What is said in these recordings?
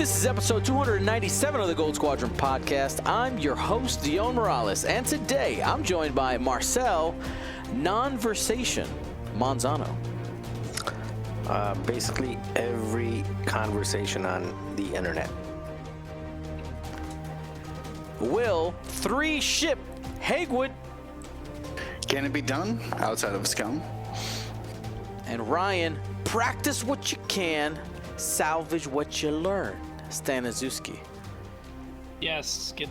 This is episode 297 of the Gold Squadron podcast. I'm your host, Dion Morales, and today I'm joined by Marcel Nonversation Manzano. Basically every conversation on the internet. Will 3-Ship Hagewood. Can it be done outside of Scum? And Ryan, practice what you can, salvage what you learn. Staniszewski. Yes, we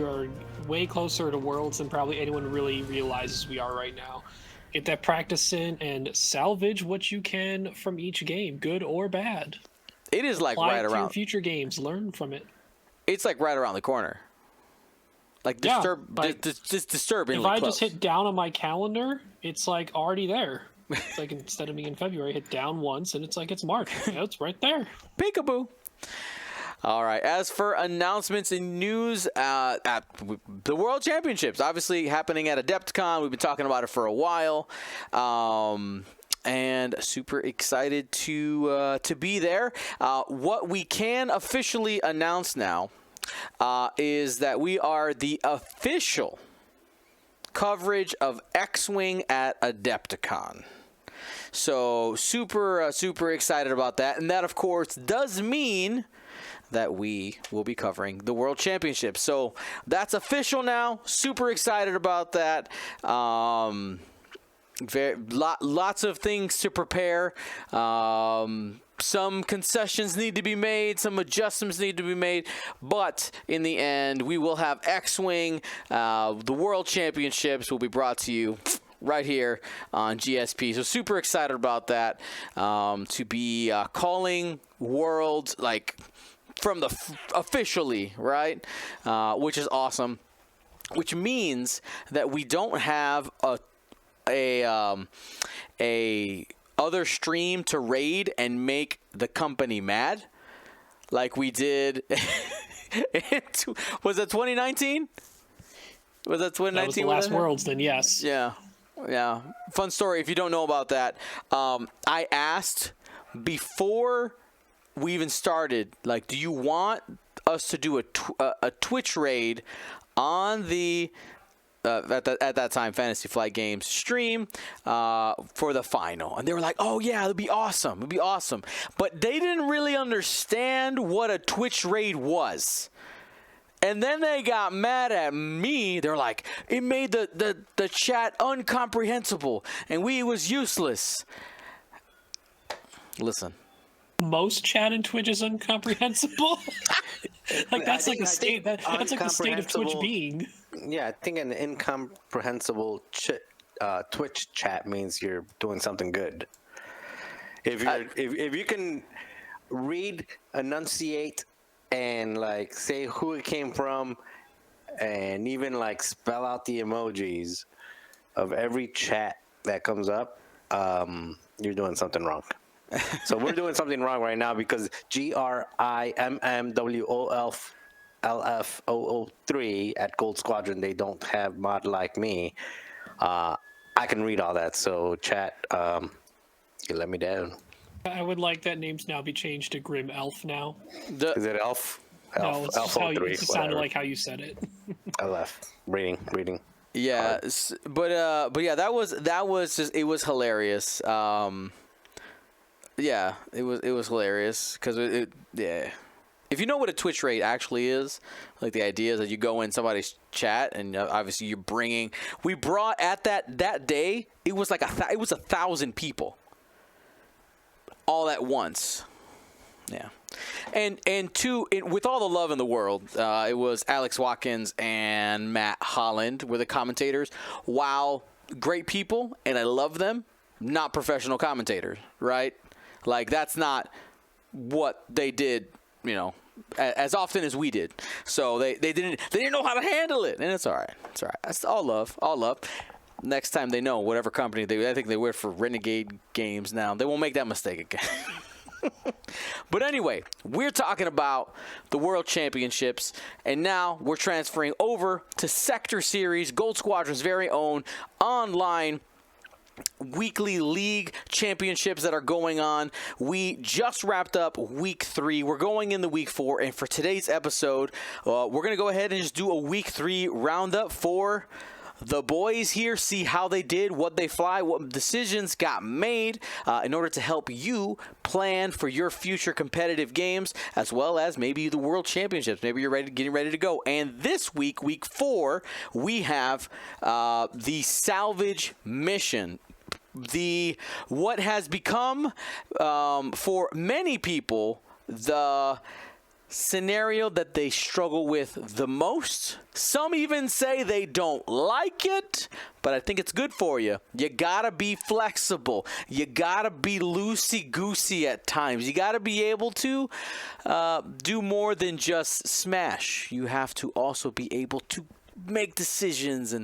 are way closer to Worlds than probably anyone really realizes we are right now. Get that practice in and salvage what you can from each game, good or bad. It is like Apply right it to your around. future games, learn from it. It's like right around the corner. Like disturbingly If I close. just hit down on my calendar, it's like already there. It's like instead of being in February, hit down once and it's like it's March. It's right there. Peekaboo. All right. As for announcements and news at the World Championships, obviously happening at AdeptCon. We've been talking about it for a while, and super excited to be there. What we can officially announce now is that we are the official coverage of X-Wing at AdeptCon. So super excited about that. And that, of course, does mean that we will be covering the World Championship. So that's official now. Super excited about that. Lots of things to prepare. Some concessions need to be made. Some adjustments need to be made. But in the end, we will have X-Wing. The World Championships will be brought to you right here on GSP. So super excited about that. To be calling Worlds like from the officially, right? Which is awesome. Which means that we don't have a other stream to raid and make the company mad like we did. Was it 2019? Was that 2019? That was the last Worlds, then yes. Yeah. Fun story if you don't know about that. I asked before we even started, like, do you want us to do a Twitch raid on the at that time Fantasy Flight Games stream for the final? And they were like, oh yeah, it'd be awesome, but they didn't really understand what a Twitch raid was. And then they got mad at me. They're like, it made the chat incomprehensible and it was useless. Listen, most chat in Twitch is incomprehensible. That's like the state of Twitch being. Yeah, I think an incomprehensible Twitch chat means you're doing something good. If you can read, enunciate, and like say who it came from, and even like spell out the emojis of every chat that comes up, you're doing something wrong. So we're doing something wrong right now because GRIMMWOLF-LF003 at Gold Squadron, they don't have mod like me. I can read all that, so chat, you let me down. I would like that names now be changed to Grim Elf now. Is it Elf? No, it's just how you, 03, it sounded like how you said it. LF. Reading. yeah, but yeah, that was just, it was hilarious. Yeah, it was hilarious because yeah. If you know what a Twitch raid actually is, like the idea is that you go in somebody's chat and obviously you're bringing. We brought at that day, it was like it was 1,000 people, all at once. Yeah, and with all the love in the world, it was Alex Watkins and Matt Holland were the commentators. Wow, great people, and I love them. Not professional commentators, right? Like, that's not what they did, as often as we did. So they didn't know how to handle it, and it's all right. It's all right. That's all love. Next time they know whatever company I think they work for Renegade Games now, they won't make that mistake again. But anyway, we're talking about the World Championships, and now we're transferring over to Sector Series, Gold Squadron's very own online weekly league championships that are going on. We just wrapped up week 3. We're going into week 4, and for today's episode, we're going to go ahead and just do a week 3 roundup for the boys here, see how they did, what they fly, what decisions got made in order to help you plan for your future competitive games, as well as maybe the World Championships. Maybe you're getting ready to go. And this week, week 4, we have the Salvage mission. What has become, for many people, the scenario that they struggle with the most. Some even say they don't like it, but I think it's good for you. You gotta be flexible. You gotta be loosey-goosey at times. You gotta be able to do more than just smash. You have to also be able to make decisions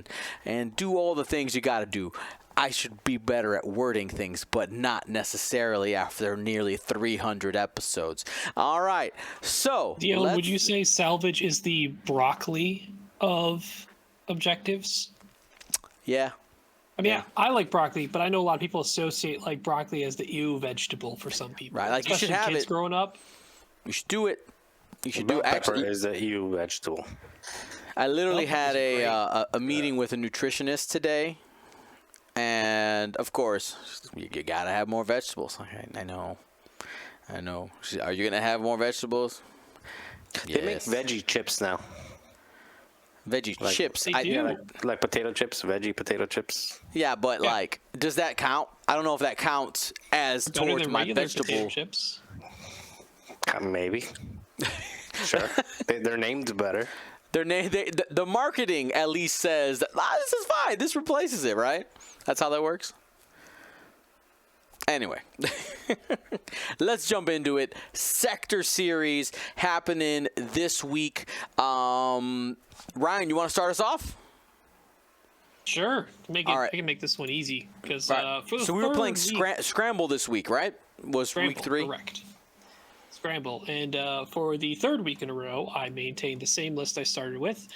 and do all the things you gotta do. I should be better at wording things, but not necessarily after nearly 300 episodes. All right, so Dion, would you say Salvage is the broccoli of objectives? Yeah. I mean, I like broccoli, but I know a lot of people associate like broccoli as the ew vegetable for some people. Right, like you should have kids it. Growing up. You should do it. You should do Bell it. pepper Actually, is the EU vegetable. I literally Bell had pepper's a meeting with a nutritionist today. And, of course, you got to have more vegetables. I know. Are you going to have more vegetables? They make veggie chips now. Veggie Like- chips. They do. Yeah, like potato chips, veggie potato chips. Yeah, but, Yeah. like, does that count? I don't know if that counts as Better towards than my regular potato vegetable. chips. Maybe. Sure. They're named better. The marketing at least says, that, this is fine. This replaces it, right? That's how that works. Anyway, let's jump into it. Sector series happening this week. Ryan, you want to start us off? Sure. All right. I can make this one easy because Right. for the So we were playing third Scramble this week, right? Was Scramble, week 3? correct. Scramble. And for the third week in a row, I maintained the same list I started with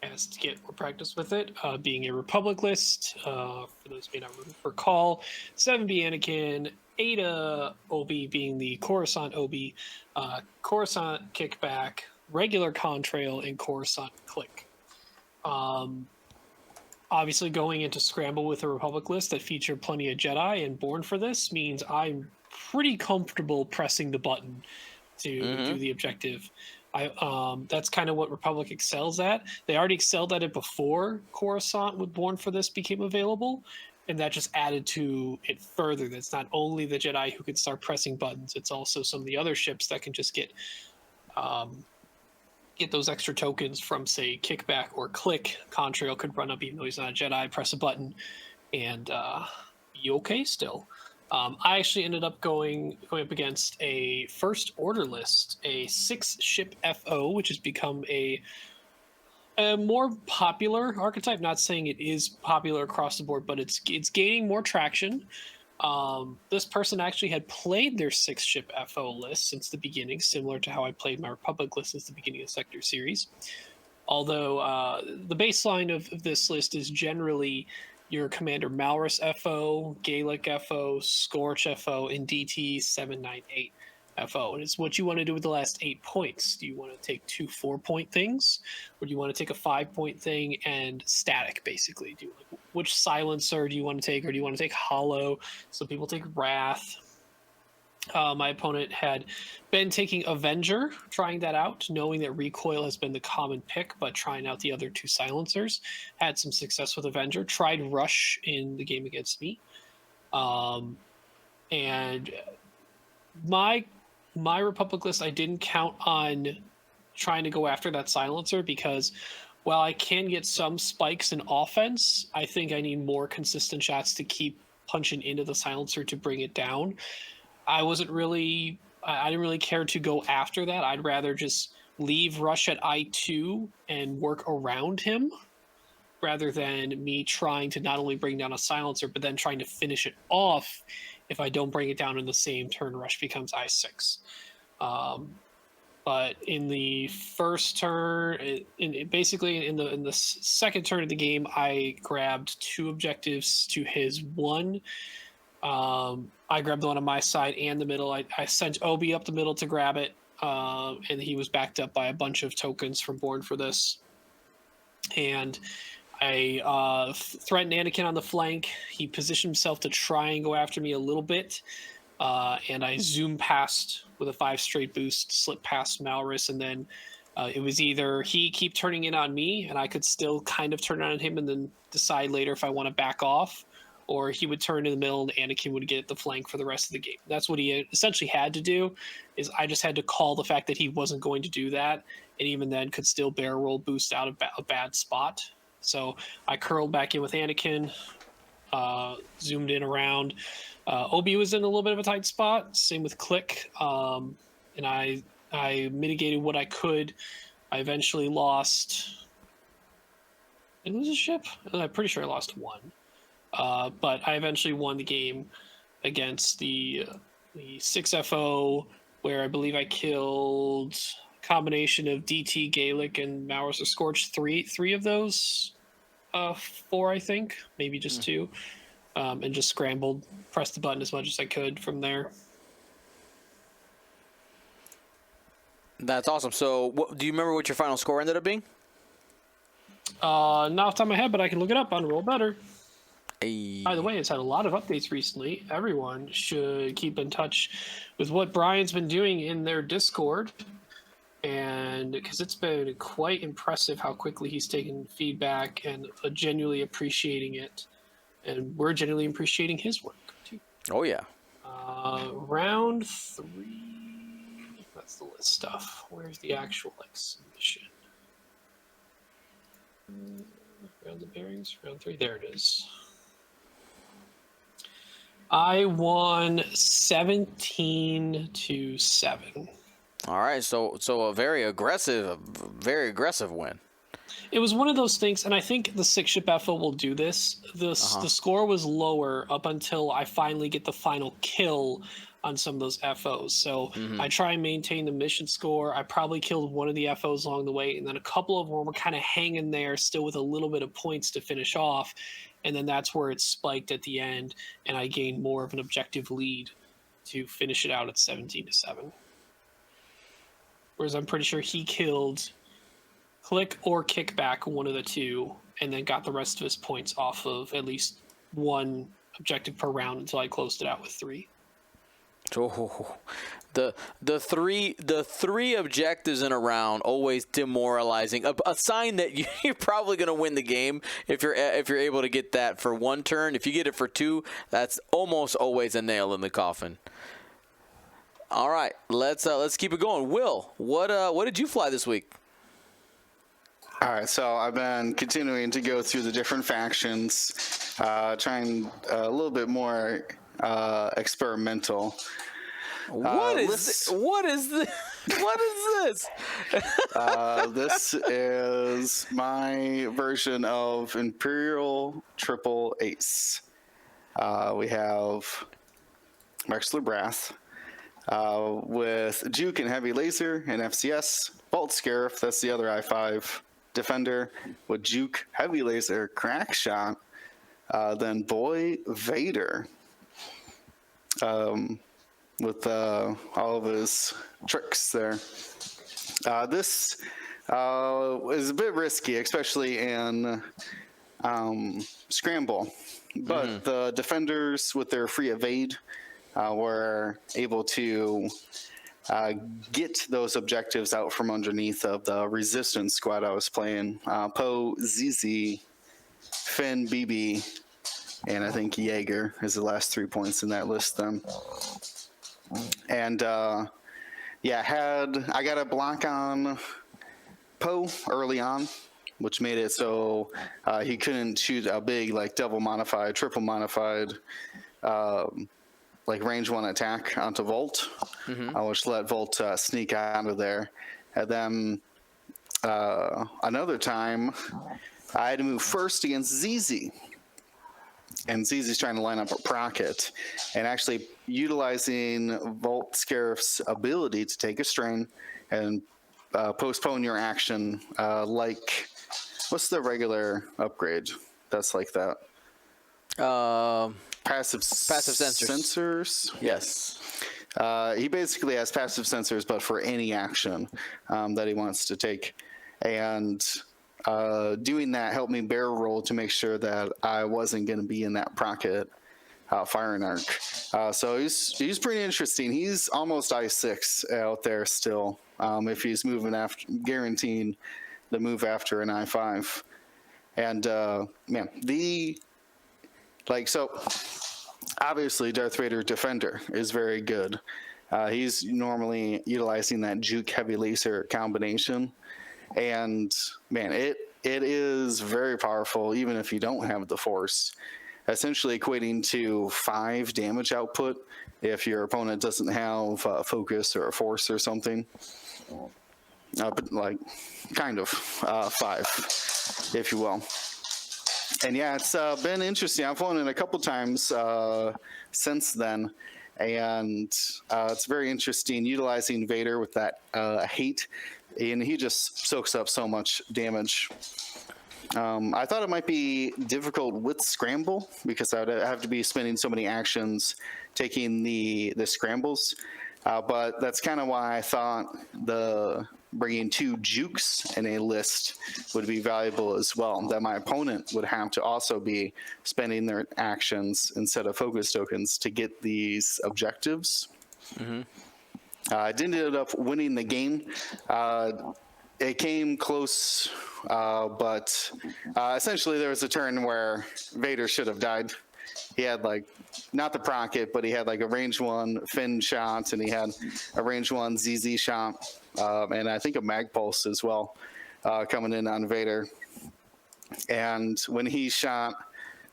as to get more practice with it, being a Republic list. For those who may not recall, 7B Anakin, Ada OB being the Coruscant OB, Coruscant Kickback, regular Contrail, and Coruscant Click. Obviously, going into Scramble with a Republic list that featured plenty of Jedi and Born for this means I'm pretty comfortable pressing the button to do the objective. That's kind of what Republic excels at. They already excelled at it before Coruscant with Born for this became available, and that just added to it further. That's not only the Jedi who can start pressing buttons, it's also some of the other ships that can just get those extra tokens from, say, Kickback or Click. Contrail could run up even though he's not a Jedi, press a button, and be okay still. I actually ended up going up against a First Order list, a 6-ship FO, which has become a more popular archetype. Not saying it is popular across the board, but it's gaining more traction. This person actually had played their 6-ship FO list since the beginning, similar to how I played my Republic list since the beginning of the Sector series. Although the baseline of this list is generally your Commander Malrus FO, Gaelic FO, Scorch FO, and DT 798 FO. And it's what you want to do with the last 8 points. Do you want to take 2 4-point things, or do you want to take a 5-point thing and static, basically? Which silencer do you want to take, or do you want to take Hollow? Some people take Wrath. My opponent had been taking Avenger, trying that out, knowing that Recoil has been the common pick, but trying out the other 2 silencers. Had some success with Avenger. Tried Rush in the game against me. And my Republic list, I didn't count on trying to go after that silencer because while I can get some spikes in offense, I think I need more consistent shots to keep punching into the silencer to bring it down. I didn't really care to go after that. I'd rather just leave Rush at I2 and work around him rather than me trying to not only bring down a silencer, but then trying to finish it off if I don't bring it down in the same turn Rush becomes I6. But in the first turn, basically in the second turn of the game, I grabbed 2 objectives to his 1. I grabbed the one on my side and the middle. I sent Obi up the middle to grab it, and he was backed up by a bunch of tokens from Born for this. And I threatened Anakin on the flank. He positioned himself to try and go after me a little bit. And I zoomed past with a 5 straight boost, slipped past Malrus, and then it was either he keep turning in on me, and I could still kind of turn on him and then decide later if I want to back off, or he would turn in the middle and Anakin would get the flank for the rest of the game. That's what he essentially had to do, is I just had to call the fact that he wasn't going to do that, and even then could still barrel roll boost out of a bad spot. So I curled back in with Anakin, zoomed in around. Obi was in a little bit of a tight spot. Same with Click, and I mitigated what I could. I eventually lost. Did I lose a ship? I'm pretty sure I lost 1. But I eventually won the game against the 6FO, where I believe I killed a combination of DT, Gaelic, and Mowers or Scorch. Three of those 4, I think, maybe just 2. And just scrambled, pressed the button as much as I could from there. That's awesome. So, do you remember what your final score ended up being? Not off the top of my head, but I can look it up on Roll Better. Hey. By the way, it's had a lot of updates recently. Everyone should keep in touch with what Brian's been doing in their Discord. And because it's been quite impressive how quickly he's taken feedback and genuinely appreciating it. And we're genuinely appreciating his work, too. Oh, yeah. Round 3. That's the list stuff. Where's the actual submission? Round the bearings. Round 3. There it is. I won 17-7. All right. So a very aggressive win. It was one of those things, and I think the 6-ship FO will do this. The score was lower up until I finally get the final kill on some of those FOs. So I try and maintain the mission score. I probably killed one of the FOs along the way, and then a couple of them were kind of hanging there still with a little bit of points to finish off. And then that's where it spiked at the end, and I gained more of an objective lead to finish it out at 17-7. Whereas I'm pretty sure he killed Click or Kickback, one of the 2, and then got the rest of his points off of at least 1 objective per round until I closed it out with 3. Oh, the three objectives in a round always demoralizing. A sign that you're probably going to win the game if you're able to get that for 1 turn. If you get it for 2, that's almost always a nail in the coffin. All right, let's keep it going. Will, what did you fly this week? All right, so I've been continuing to go through the different factions, trying a little bit more experimental. What is this? What is this? This is my version of Imperial Triple Ace. We have Marksler Brath with Juke and Heavy Laser and FCS. Bolt Scarif, that's the other I5 defender with Juke, Heavy Laser, Crack Shot. Then Boy Vader with all of his tricks there. This is a bit risky, especially in Scramble. But the defenders, with their free evade, were able to get those objectives out from underneath of the resistance squad I was playing. Poe, ZZ, Finn, BB, and I think Jaeger is the last 3 points in that list then. And I got a block on Poe early on, which made it so he couldn't shoot a big double modified, triple modified range 1 attack onto Volt, which let Volt sneak out of there. And then another time, I had to move first against ZZ. and ZZ's trying to line up a Procket, and actually utilizing Volt Scarif's ability to take a strain and postpone your action, like, what's the regular upgrade that's like that? Passive sensors. Yes. He basically has passive sensors, but for any action that he wants to take. And doing that helped me barrel roll to make sure that I wasn't going to be in that Procket firing arc. So he's pretty interesting. He's almost I6 out there still, if he's moving after, guaranteeing the move after an I5. And man, so obviously Darth Vader Defender is very good. He's normally utilizing that juke heavy laser combination, and man, it is very powerful even if you don't have the Force, essentially equating to 5 damage output if your opponent doesn't have focus or a Force or something. But like kind of 5, if you will. And yeah, it's been interesting. I've won it a couple times since then, and it's very interesting utilizing Vader with that hate, and he just soaks up so much damage. I thought it might be difficult with Scramble because I would have to be spending so many actions taking the scrambles, but that's kind of why I thought bringing 2 jukes in a list would be valuable as well, that my opponent would have to also be spending their actions instead of focus tokens to get these objectives. Mm-hmm. I didn't end up winning the game. It came close, but essentially there was a turn where Vader should have died. He had like, not the Procket, but he had like a range 1 Finn shot, and he had a range 1 ZZ shot, and I think a mag pulse as well, coming in on Vader. And when he shot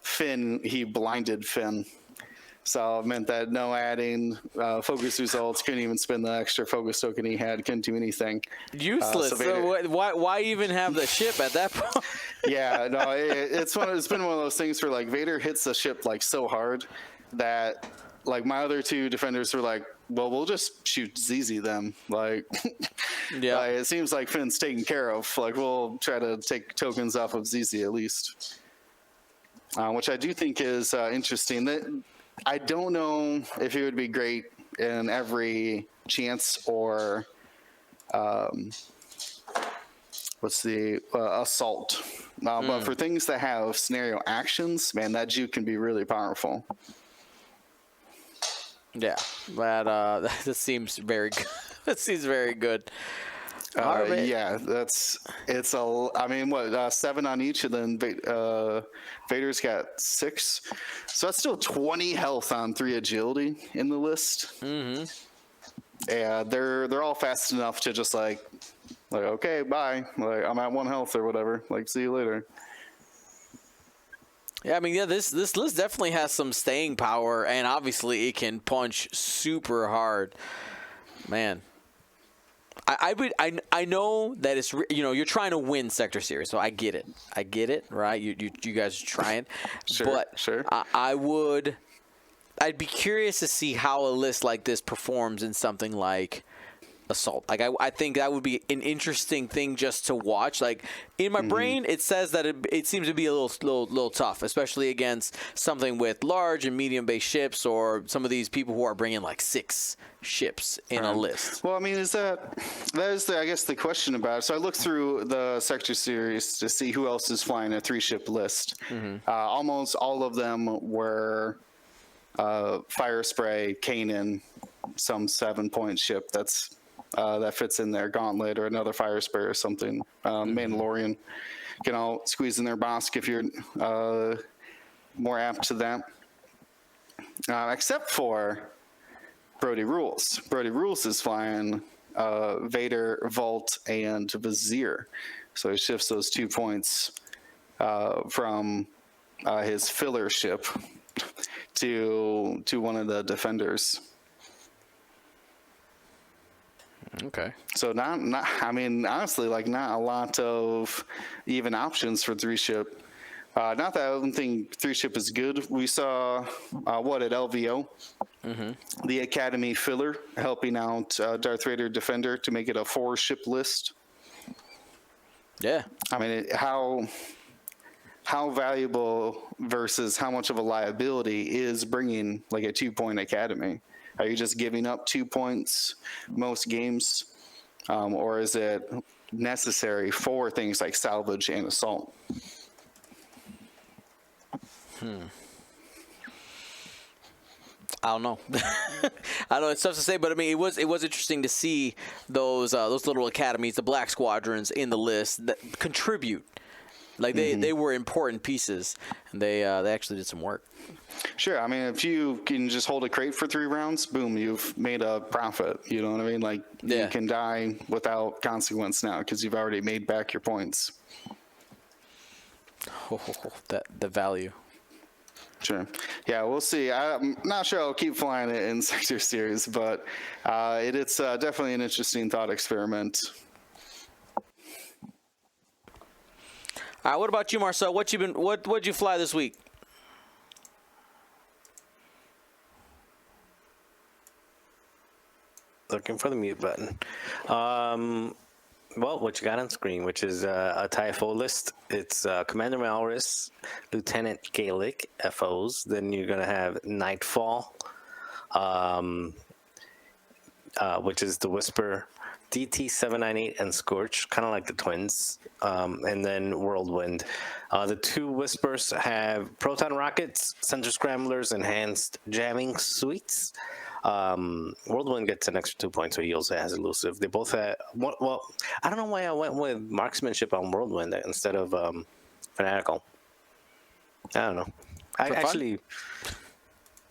Finn, he blinded Finn. So it meant that no adding focus results, couldn't even spend the extra focus token he had, couldn't do anything. Useless. So why even have the ship at that point? Yeah, no, it's been one of those things where like Vader hits the ship like so hard that like my other 2 defenders were like, well, we'll just shoot ZZ then. Like, yeah, it seems like Finn's taken care of. Like, we'll try to take tokens off of ZZ at least, which I do think is interesting. That I don't know if it would be great in every chance or what's the assault. But for things that have scenario actions, man, that juke can be really powerful. Yeah, that seems very good. That seems very good. Yeah, I mean, what, 7 on each, and then Vader's got 6, so that's still 20 health on 3 agility in the list. Mm-hmm. Yeah, they're all fast enough to just like okay, bye. Like, I'm at 1 health or whatever. Like, see you later. Yeah, I mean, yeah, this list definitely has some staying power, and obviously it can punch super hard, man. I know that it's, you're trying to win Sector Series, so I get it, right? You guys are trying, Sure. I'd be curious to see how a list like this performs in something like Assault. Like, I think that would be an interesting thing just to watch. Like, in my brain, it says that it seems to be a little tough, especially against something with large and medium based ships, or some of these people who are bringing like 6 ships in a list. Well, I mean, that is I guess the question about it. So I looked through the Sector Series to see who else is flying a 3-ship list. Mm-hmm. Almost all of them were Fire Spray, Kanan, some 7-point ship that fits in their Gauntlet, or another Fire Spray or something. Mandalorian can all squeeze in their Bosk if you're more apt to that. Except for Brody Rules. Brody Rules is flying Vader, Vault, and Vizier. So he shifts those 2 points from his filler ship to one of the defenders. Okay. So not I mean, honestly, like, not a lot of even options for 3-ship Not that I don't think 3-ship is good. We saw at LVO, the Academy filler helping out Darth Vader Defender to make it a 4-ship list. Yeah. I mean, how valuable versus how much of a liability is bringing like a 2-point Academy? Are you just giving up 2 points most games, or is it necessary for things like Salvage and Assault? I don't know. I don't know. It's tough to say, but I mean, it was interesting to see those little academies, the Black Squadrons, in the list that contribute. Like they were important pieces, and they actually did some work. Sure. I mean, if you can just hold a crate for 3 rounds, boom, you've made a profit. You know what I mean? Like you can die without consequence now because you've already made back your points. The value. Sure. Yeah, we'll see. I'm not sure I'll keep flying it in Sector Series, but it's definitely an interesting thought experiment. All right, what about you, Marcel? What'd you fly this week? Looking for the mute button. Well, what you got on screen, which is a TIFO list. It's Commander Malrus, Lieutenant Gaelic, FOs. Then you're going to have Nightfall, which is the Whisper, DT-798, and Scorch, kind of like the twins. And then Whirlwind. The 2 Whispers have Proton Rockets, Sensor Scramblers, Enhanced Jamming Suites. Whirlwind gets an extra 2 points, so he also has elusive. They both have. Well, I don't know why I went with marksmanship on Whirlwind instead of fanatical. I don't know.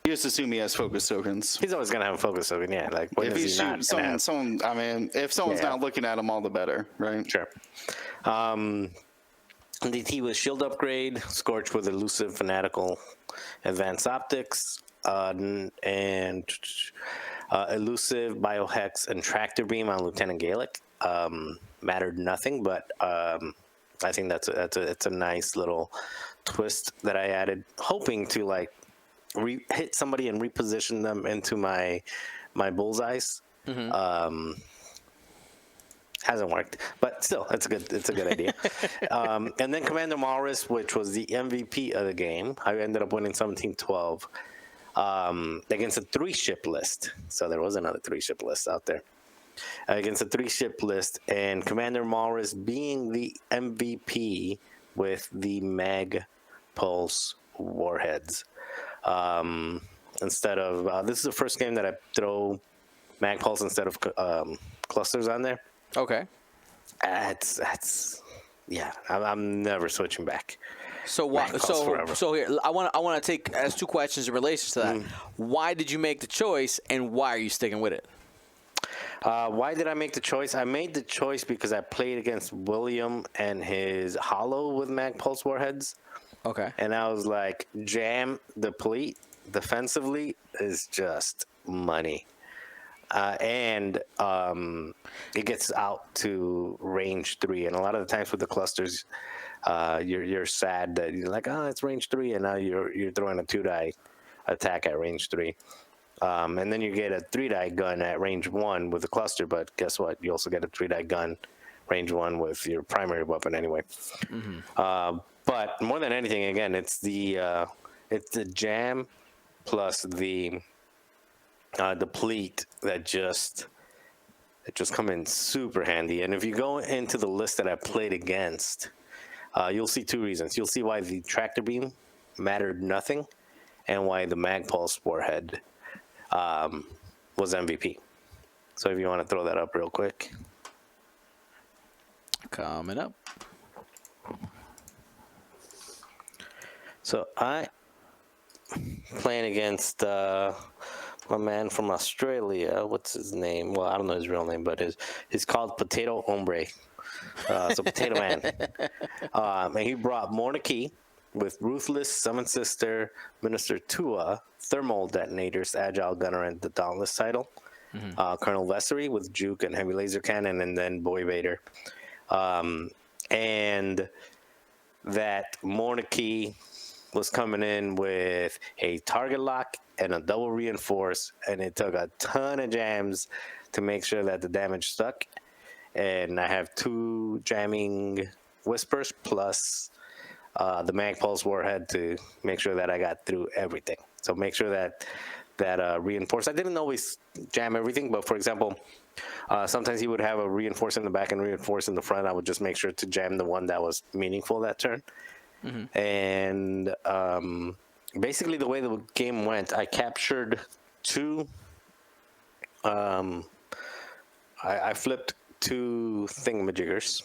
You just assume he has focus tokens. He's always gonna have a focus token, yeah. Like when if is he not? Someone, I mean, if someone's not looking at him, all the better, right? Sure. DT with shield upgrade, Scorch with elusive, fanatical, advanced optics. And elusive, biohex, and tractor beam on Lieutenant Gaelic mattered nothing, but I think it's a nice little twist that I added, hoping to like hit somebody and reposition them into my bullseyes. Hasn't worked, but still, it's a good idea. And then Commander Malrus, which was the MVP of the game, I ended up winning 17-12. Against a 3-ship list. So there was another 3-ship list out there. Against a 3-ship list, and Commander Malrus being the MVP with the Mag Pulse warheads. Instead of this is the first game that I throw Mag Pulse instead of clusters on there. Okay. That's yeah. I'm never switching back. So why? So here, I want to take as 2 questions in relation to that. Why did you make the choice, and why are you sticking with it? Why did I make the choice? I made the choice because I played against William and his Hollow with Mag Pulse warheads. Okay. And I was like, jam, deplete, defensively is just money. And it gets out to range 3, and a lot of the times with the clusters, you're sad that you're like, oh, it's range 3, and now you're throwing a 2-die attack at range 3, and then you get a 3-die gun at range 1 with the cluster. But guess what? You also get a 3-die gun range 1 with your primary weapon anyway. But more than anything, again, it's the jam plus the deplete that just come in super handy. And if you go into the list that I played against, you'll see 2 reasons. You'll see why the tractor beam mattered nothing, and why the Mag Pulse warhead was MVP. So if you want to throw that up real quick. Coming up. So I playing against my man from Australia. What's his name? Well, I don't know his real name, but he's called Potato Hombre. So Potato Man. And he brought Monarchy with Ruthless, Summon Sister, Minister Tua, Thermal Detonators, Agile Gunner, and the Dauntless title. Colonel Vessery with Juke and Heavy Laser Cannon, and then Boy Vader. And that Monarchy was coming in with a target lock and a double reinforce, and it took a ton of jams to make sure that the damage stuck. And I have 2 jamming whispers plus the mag pulse warhead to make sure that I got through everything. So make sure that reinforce. I didn't always jam everything, but for example, sometimes he would have a reinforce in the back and reinforce in the front. I would just make sure to jam the one that was meaningful that turn. And basically the way the game went, I captured 2. I flipped 2 thingamajiggers,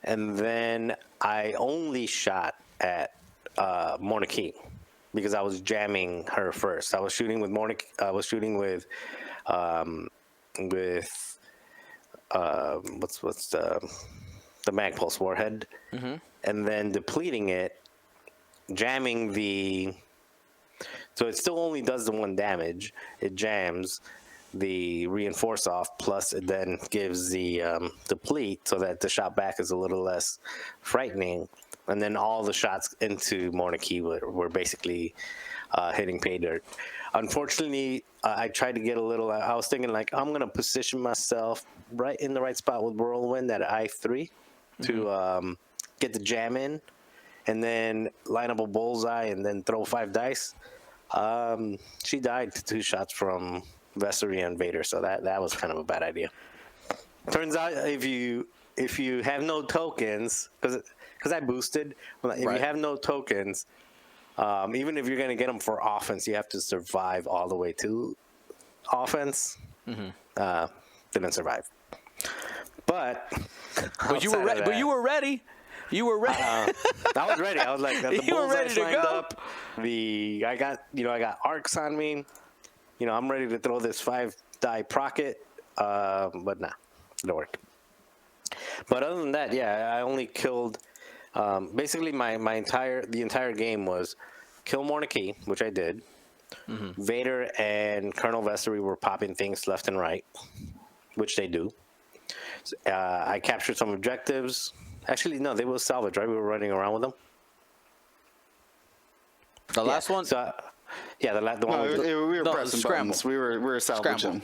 and then I only shot at Monarchy because I was jamming her first. I was shooting with Monarchy. I was shooting with what's the mag pulse warhead, and then depleting it, jamming the. So it still only does the 1 damage. It jams the reinforce off, plus it then gives the deplete so that the shot back is a little less frightening. And then all the shots into Monarchy were basically hitting pay dirt. Unfortunately, I tried to get a little. I was thinking like I'm gonna position myself right in the right spot with Whirlwind at I3 to get the jam in, and then line up a bullseye and then throw 5 dice. She died to 2 shots from Vessery and Vader, so that was kind of a bad idea. Turns out if you have no tokens, because I boosted, if you have no tokens, even if you're going to get them for offense, you have to survive all the way to offense. Didn't survive, but you were ready. But you were ready. You were ready. I was ready. I was like, the you were ready to lined go. up. I got arcs on me. I'm ready to throw this 5-die procket, but nah, it didn't work. But other than that, yeah, I only killed. Basically, the entire game was kill Monarchy, which I did. Vader and Colonel Vessery were popping things left and right, which they do. I captured some objectives. Actually, no, they were salvage, right? We were running around with them. The last one? So, yeah, the one. We were pressing scramble. buttons. We were salvaging.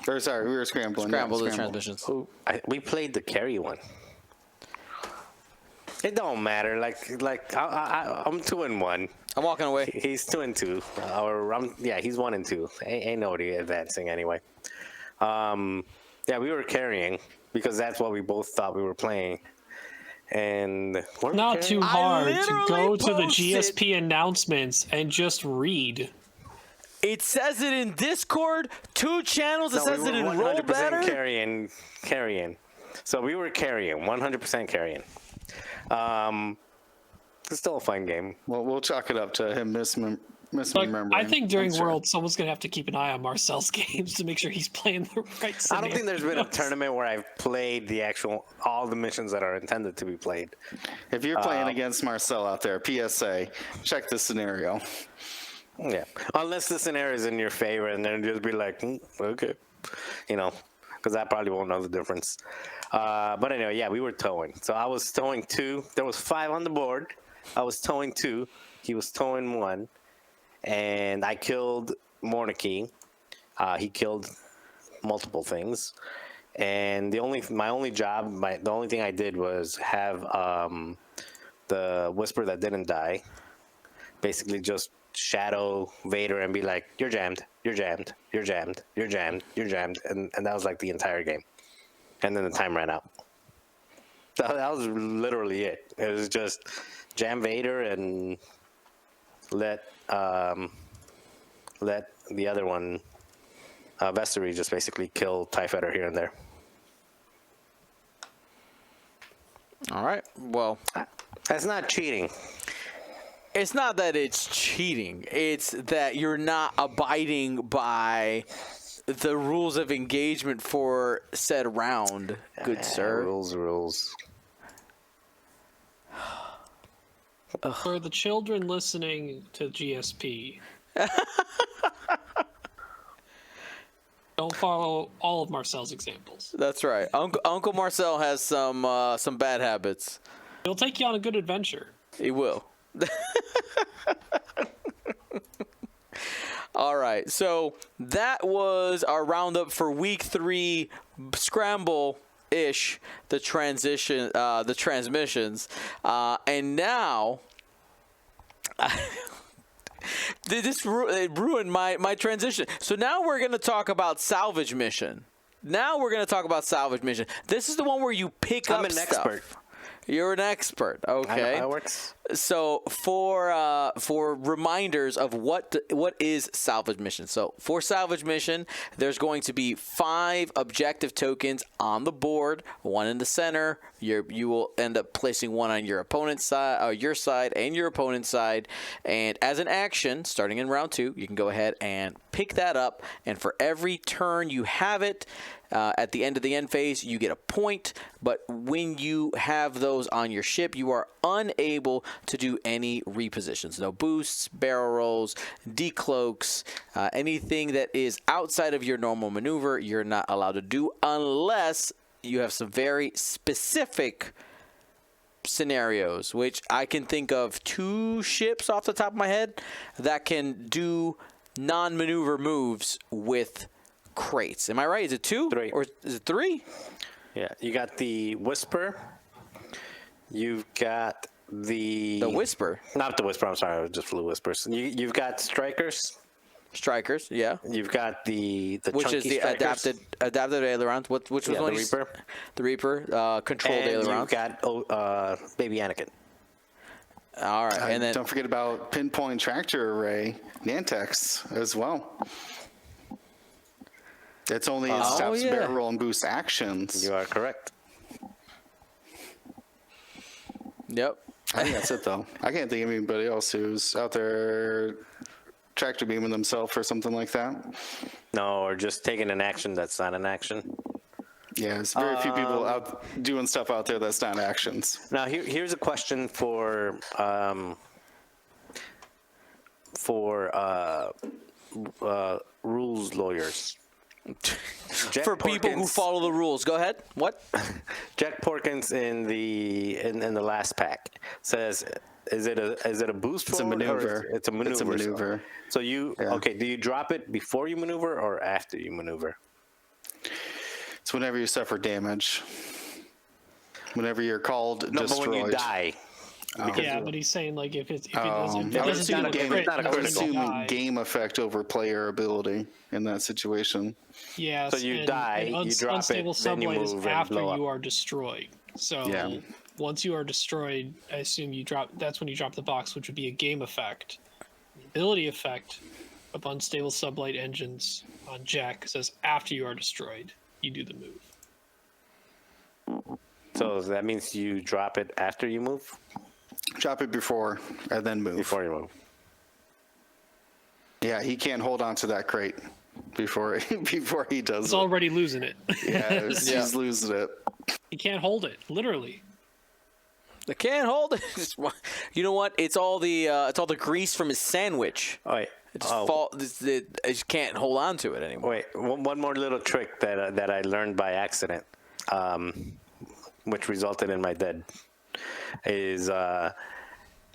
Or sorry, we were scrambling. Scramble yeah, the transmissions. We played the carry one. It don't matter. I'm 2-1. I'm walking away. He's 2-2. He's 1-2. Ain't nobody advancing anyway. Yeah, we were carrying because that's what we both thought we were playing. And Not too hard to go to the posted- GSP announcements and just read. It says it in Discord, 2 channels. It says it in Roll Better. carrying. So we were carrying, 100% carrying. It's still a fun game. Well, we'll chalk it up to him misremembering. I think during I'm sure. World, someone's going to have to keep an eye on Marcel's games to make sure he's playing the right I don't think there's been a scenarios. tournament where I've played all the missions that are intended to be played. If you're playing against Marcel out there, PSA, check this scenario. Yeah, unless the scenario is in your favor, and then just be like, okay, because I probably won't know the difference. But anyway, yeah, we were towing. So I was towing 2. There was 5 on the board. I was towing 2. He was towing 1, and I killed Monarchy. He killed multiple things, and the only thing I did was have the Whisper that didn't die. Basically, just shadow Vader and be like, "You're jammed. You're jammed. You're jammed. You're jammed. You're jammed," and that was like the entire game. And then the time ran out. That was literally it. It was just jam Vader and let the other one, Vessery, just basically kill TIE Fighter here and there. All right. Well, That's not cheating. it's not that it's cheating. It's that you're not abiding by the rules of engagement for said round, good sir. Rules. For the children listening to GSP, don't follow all of Marcel's examples. That's right. Uncle Marcel has some bad habits. It'll take you on a good adventure. It will. All right, so that was our roundup for week 3 scramble-ish, the transmissions, and now this ruined my transition. So now we're going to talk about Salvage mission. This is the one where you pick up stuff. I'm an expert. You're an expert. Okay. I know how it works. So for reminders of what is Salvage mission. So for Salvage mission, there's going to be 5 objective tokens on the board, 1 in the center. You will end up placing 1 on your opponent's side, your side, and your opponent's side. And as an action, starting in round 2, you can go ahead and pick that up. And for every turn you have it, at the end of the end phase, you get a point, but when you have those on your ship, you are unable to do any repositions. No boosts, barrel rolls, decloaks, anything that is outside of your normal maneuver, you're not allowed to do unless you have some very specific scenarios, which I can think of 2 ships off the top of my head that can do non-maneuver moves with crates. Am I right? Is it 2? 3. Or is it 3? Yeah, you got the Whisper. You've got the Whisper. Not the Whisper. I'm sorry, I just flew Whispers. You've got Strikers. Strikers, yeah. You've got the which chunky is the strikers. adapted ailerons. Which was the one? Reaper. The Reaper, controlled and ailerons. You've got Baby Anakin. All right, and then don't forget about pinpoint tractor array, Nantex as well. It's only it stops barrel roll and boost actions. You are correct. Yep. I think that's it, though. I can't think of anybody else who's out there tractor beaming themselves or something like that. No, or just taking an action that's not an action. Yeah, there's very few people out doing stuff out there that's not actions. Now, here's a question for rules lawyers. For people who follow the rules. Go ahead. What? Jack Porkins in the last pack says, is it a boost? It's a maneuver. It's a maneuver. It's a maneuver. So you do you drop it before you maneuver or after you maneuver? It's whenever you suffer damage. Whenever you're called destroyed. But when you die. Yeah, but he's saying like if it doesn't I would do a crit, I would assume die. game effect over player ability in that situation. Yeah, so you die, you drop unstable it, then you sublight is move after and blow you up. are destroyed. So once you are destroyed, I assume you drop. That's when you drop the box, which would be a game effect. The ability effect of unstable sublight engines on Jack says after you are destroyed, you do the move. So that means you drop it after you move? Drop it before and then move. Before you move. Yeah, he can't hold on to that crate before he does He's it. already losing it. Yeah, he's losing it. He can't hold it, literally. They can't hold it. You know what? It's all the grease from his sandwich. Oh, wait. It just can't hold on to it anymore. Wait, one more little trick that I learned by accident, which resulted in my death, is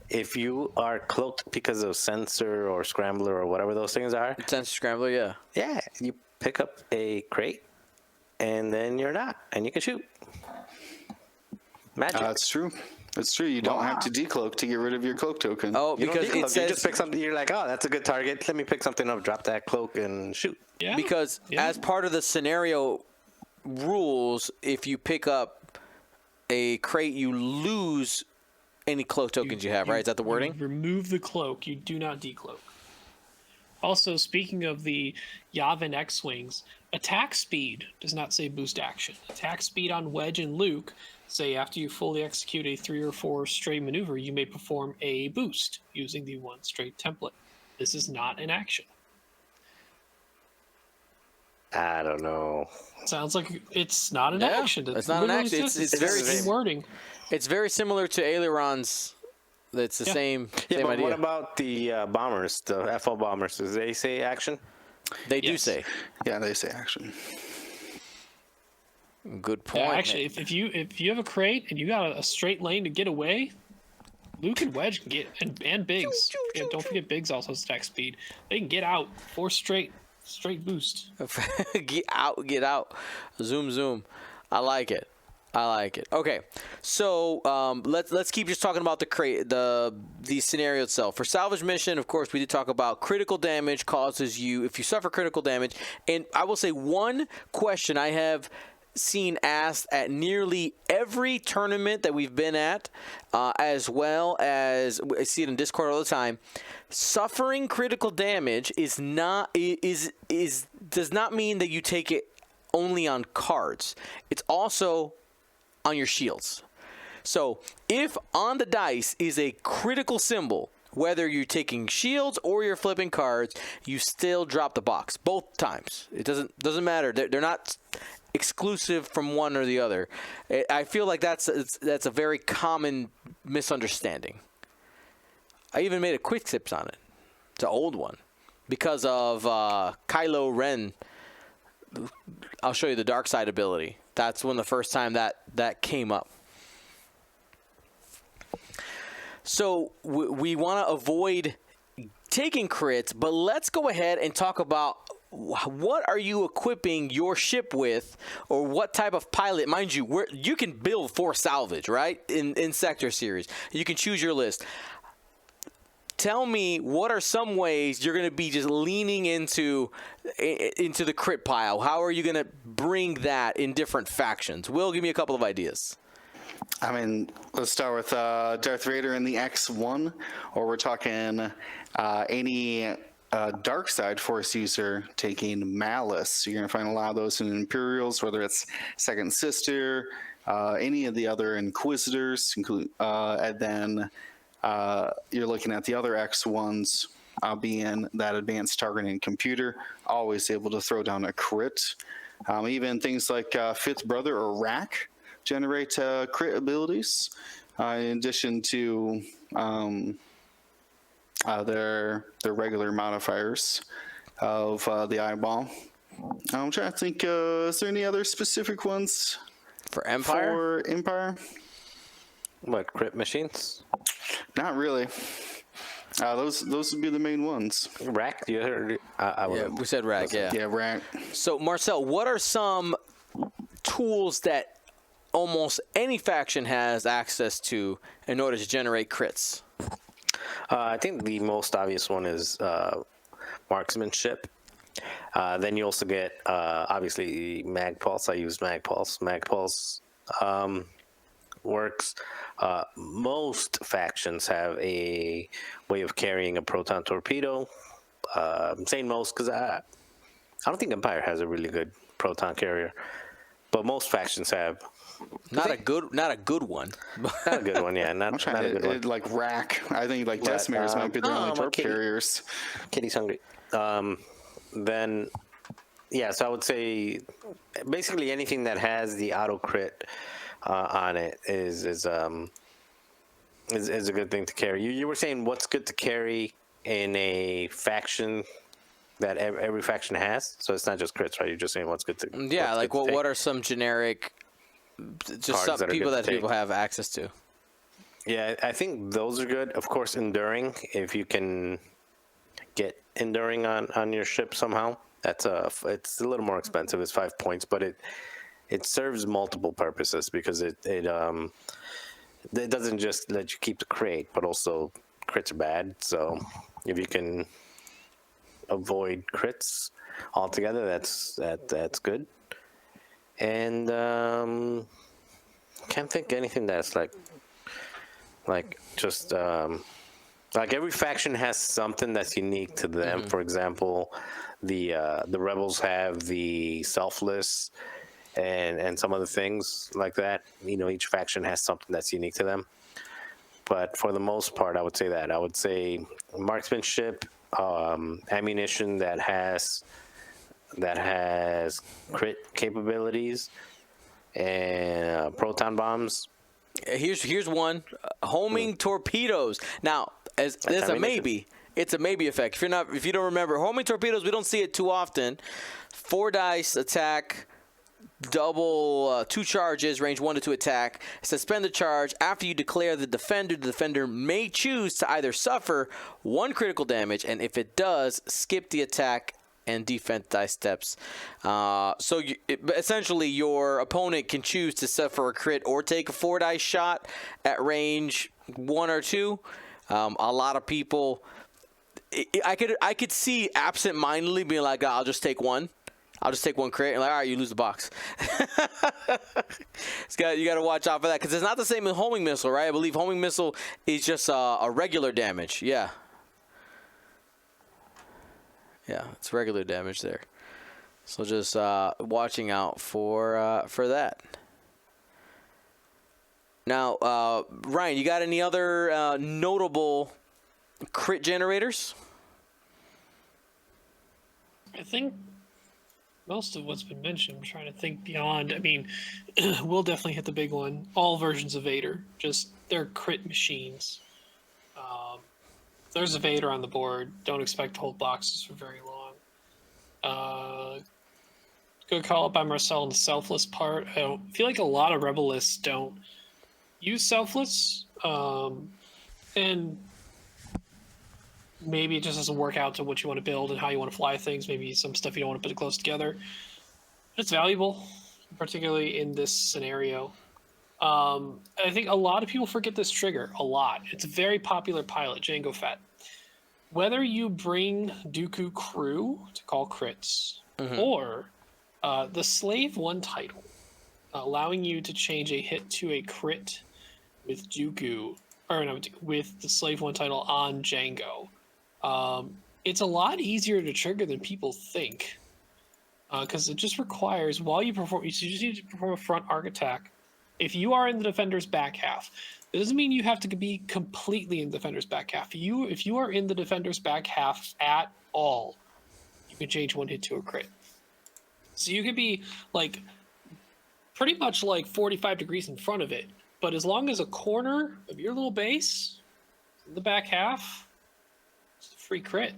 if you are cloaked because of sensor or scrambler or whatever those things are. Sensor scrambler, yeah. Yeah, you pick up a crate, and then you're not, and you can shoot. Magic. That's true. That's true. You don't have to decloak to get rid of your cloak token. Oh, You don't because decloak, it says you just pick something. You're like, oh, that's a good target. Let me pick something up, drop that cloak, and shoot. Yeah. Because as part of the scenario rules, if you pick up a crate, you lose any cloak tokens you have, right? Is that the wording? You remove the cloak. You do not decloak. Also, speaking of the Yavin X-Wings, attack speed does not say boost action. Attack speed on Wedge and Luke say after you fully execute a 3 or 4 stray maneuver, you may perform a boost using the 1 straight template. This is not an action. I don't know. Sounds like it's not an action. It's not an action. It's very same wording. It's very similar to ailerons. It's the same Yeah, but idea. what about the bombers, the FO bombers? Do they say action? They do say. Yeah, they say action. Good point. Yeah, actually, if you have a crate and you got a straight lane to get away, Luke and Wedge can get and Biggs. Yeah, don't forget Biggs also has attack speed. They can get out 4 straight boost. Get out. Zoom. I like it. Okay, so let's keep just talking about the scenario itself. For salvage mission, of course, we did talk about critical damage causes you if you suffer critical damage. And I will say one question I have seen asked at nearly every tournament that we've been at, as well as I see it in Discord all the time. Suffering critical damage does not mean that you take it only on cards. It's also on your shields. So if on the dice is a critical symbol, whether you're taking shields or you're flipping cards, you still drop the box both times. It doesn't matter. They're not exclusive from one or the other. I feel like that's a very common misunderstanding. I even made a quick tips on it. It's an old one because of Kylo Ren. I'll show you the dark side ability. That's when the first time that came up. So we want to avoid taking crits, but let's go ahead and talk about what are you equipping your ship with, or what type of pilot. Mind you, you can build for salvage, right? In Sector Series, you can choose your list. Tell me, what are some ways you're going to be just leaning into the crit pile? How are you going to bring that in different factions? Will, give me a couple of ideas. I mean, let's start with Darth Vader in the X1, or we're talking any dark side force user taking Malice. You're going to find a lot of those in Imperials, whether it's Second Sister, any of the other Inquisitors, and then you're looking at the other X1s being that advanced targeting computer, always able to throw down a crit. Even things like Fifth Brother or Rack generate crit abilities, in addition to their regular modifiers of the eyeball. I'm trying to think, is there any other specific ones For Empire? for Empire? What, crit machines? Not really. Those would be the main ones. Rack? You heard? Yeah, we said Rack, yeah. Yeah, Rack. So, Marcel, what are some tools that almost any faction has access to in order to generate crits? I think the most obvious one is marksmanship. Then you also get, obviously, Mag Pulse. I use Mag Pulse. Mag Pulse works. Most factions have a way of carrying a proton torpedo. I'm saying most because I don't think Empire has a really good proton carrier, but most factions have. Not a good one. Not a good one, yeah. Not a good one. Like Rack. I think like Decimers might be the only torp Kitty. carriers. Kitty's hungry. Then, yeah, so I would say basically anything that has the auto crit on it is a good thing to carry. You were saying what's good to carry in a faction that every faction has, so it's not just crits, right? You're just saying what's good to. Yeah, like what are some generic, just some people that people have access to? Yeah, I think those are good. Of course, enduring, if you can get enduring on your ship somehow, it's a little more expensive. It's 5 points, but it serves multiple purposes because it doesn't just let you keep the crate, but also crits are bad. So if you can avoid crits altogether, that's good. And can't think of anything that's like just like every faction has something that's unique to them. For example, the rebels have the selfless and some other things like that. You know, each faction has something that's unique to them. But for the most part, I would say marksmanship, ammunition that has crit capabilities, and proton bombs. Here's one: homing torpedoes. Now, it's a maybe. It's a maybe effect. If you don't remember, homing torpedoes, we don't see it too often. 4 dice attack, double 2 charges, range 1 to 2 attack. Suspend the charge. After you declare the defender may choose to either suffer 1 critical damage, and if it does, skip the attack and defense dice steps. Essentially, your opponent can choose to suffer a crit or take a 4 dice shot at range 1 or 2. A lot of people, I could see absent-mindedly being like, I'll just take 1. I'll just take 1 crit, and like, all right, you lose the box. You got to watch out for that, because it's not the same as homing missile, right? I believe homing missile is just a regular damage. Yeah, it's regular damage there. So just watching out for that. Now, Ryan, you got any other notable crit generators? I think most of what's been mentioned. I'm trying to think beyond. I mean, we'll definitely hit the big one. All versions of Vader, just they're crit machines. If there's a Vader on the board, don't expect to hold boxes for very long. Good call up by Marcel on the selfless part. I feel like a lot of Rebel lists don't use selfless, and maybe it just doesn't work out to what you want to build and how you want to fly things. Maybe some stuff you don't want to put close together. But it's valuable, particularly in this scenario. I think a lot of people forget this trigger a lot. It's a very popular pilot, Jango Fett. Whether you bring Dooku crew to call crits, or the Slave 1 title, allowing you to change a hit to a crit with Dooku, or no, with the Slave 1 title on Jango. It's a lot easier to trigger than people think, because it just requires, while you perform, you just need to perform a front arc attack. If you are in the defender's back half, it doesn't mean you have to be completely in the defender's back half. If you are in the defender's back half at all, you can change 1 hit to a crit. So you could be like pretty much like 45 degrees in front of it, but as long as a corner of your little base in the back half, it's a free crit.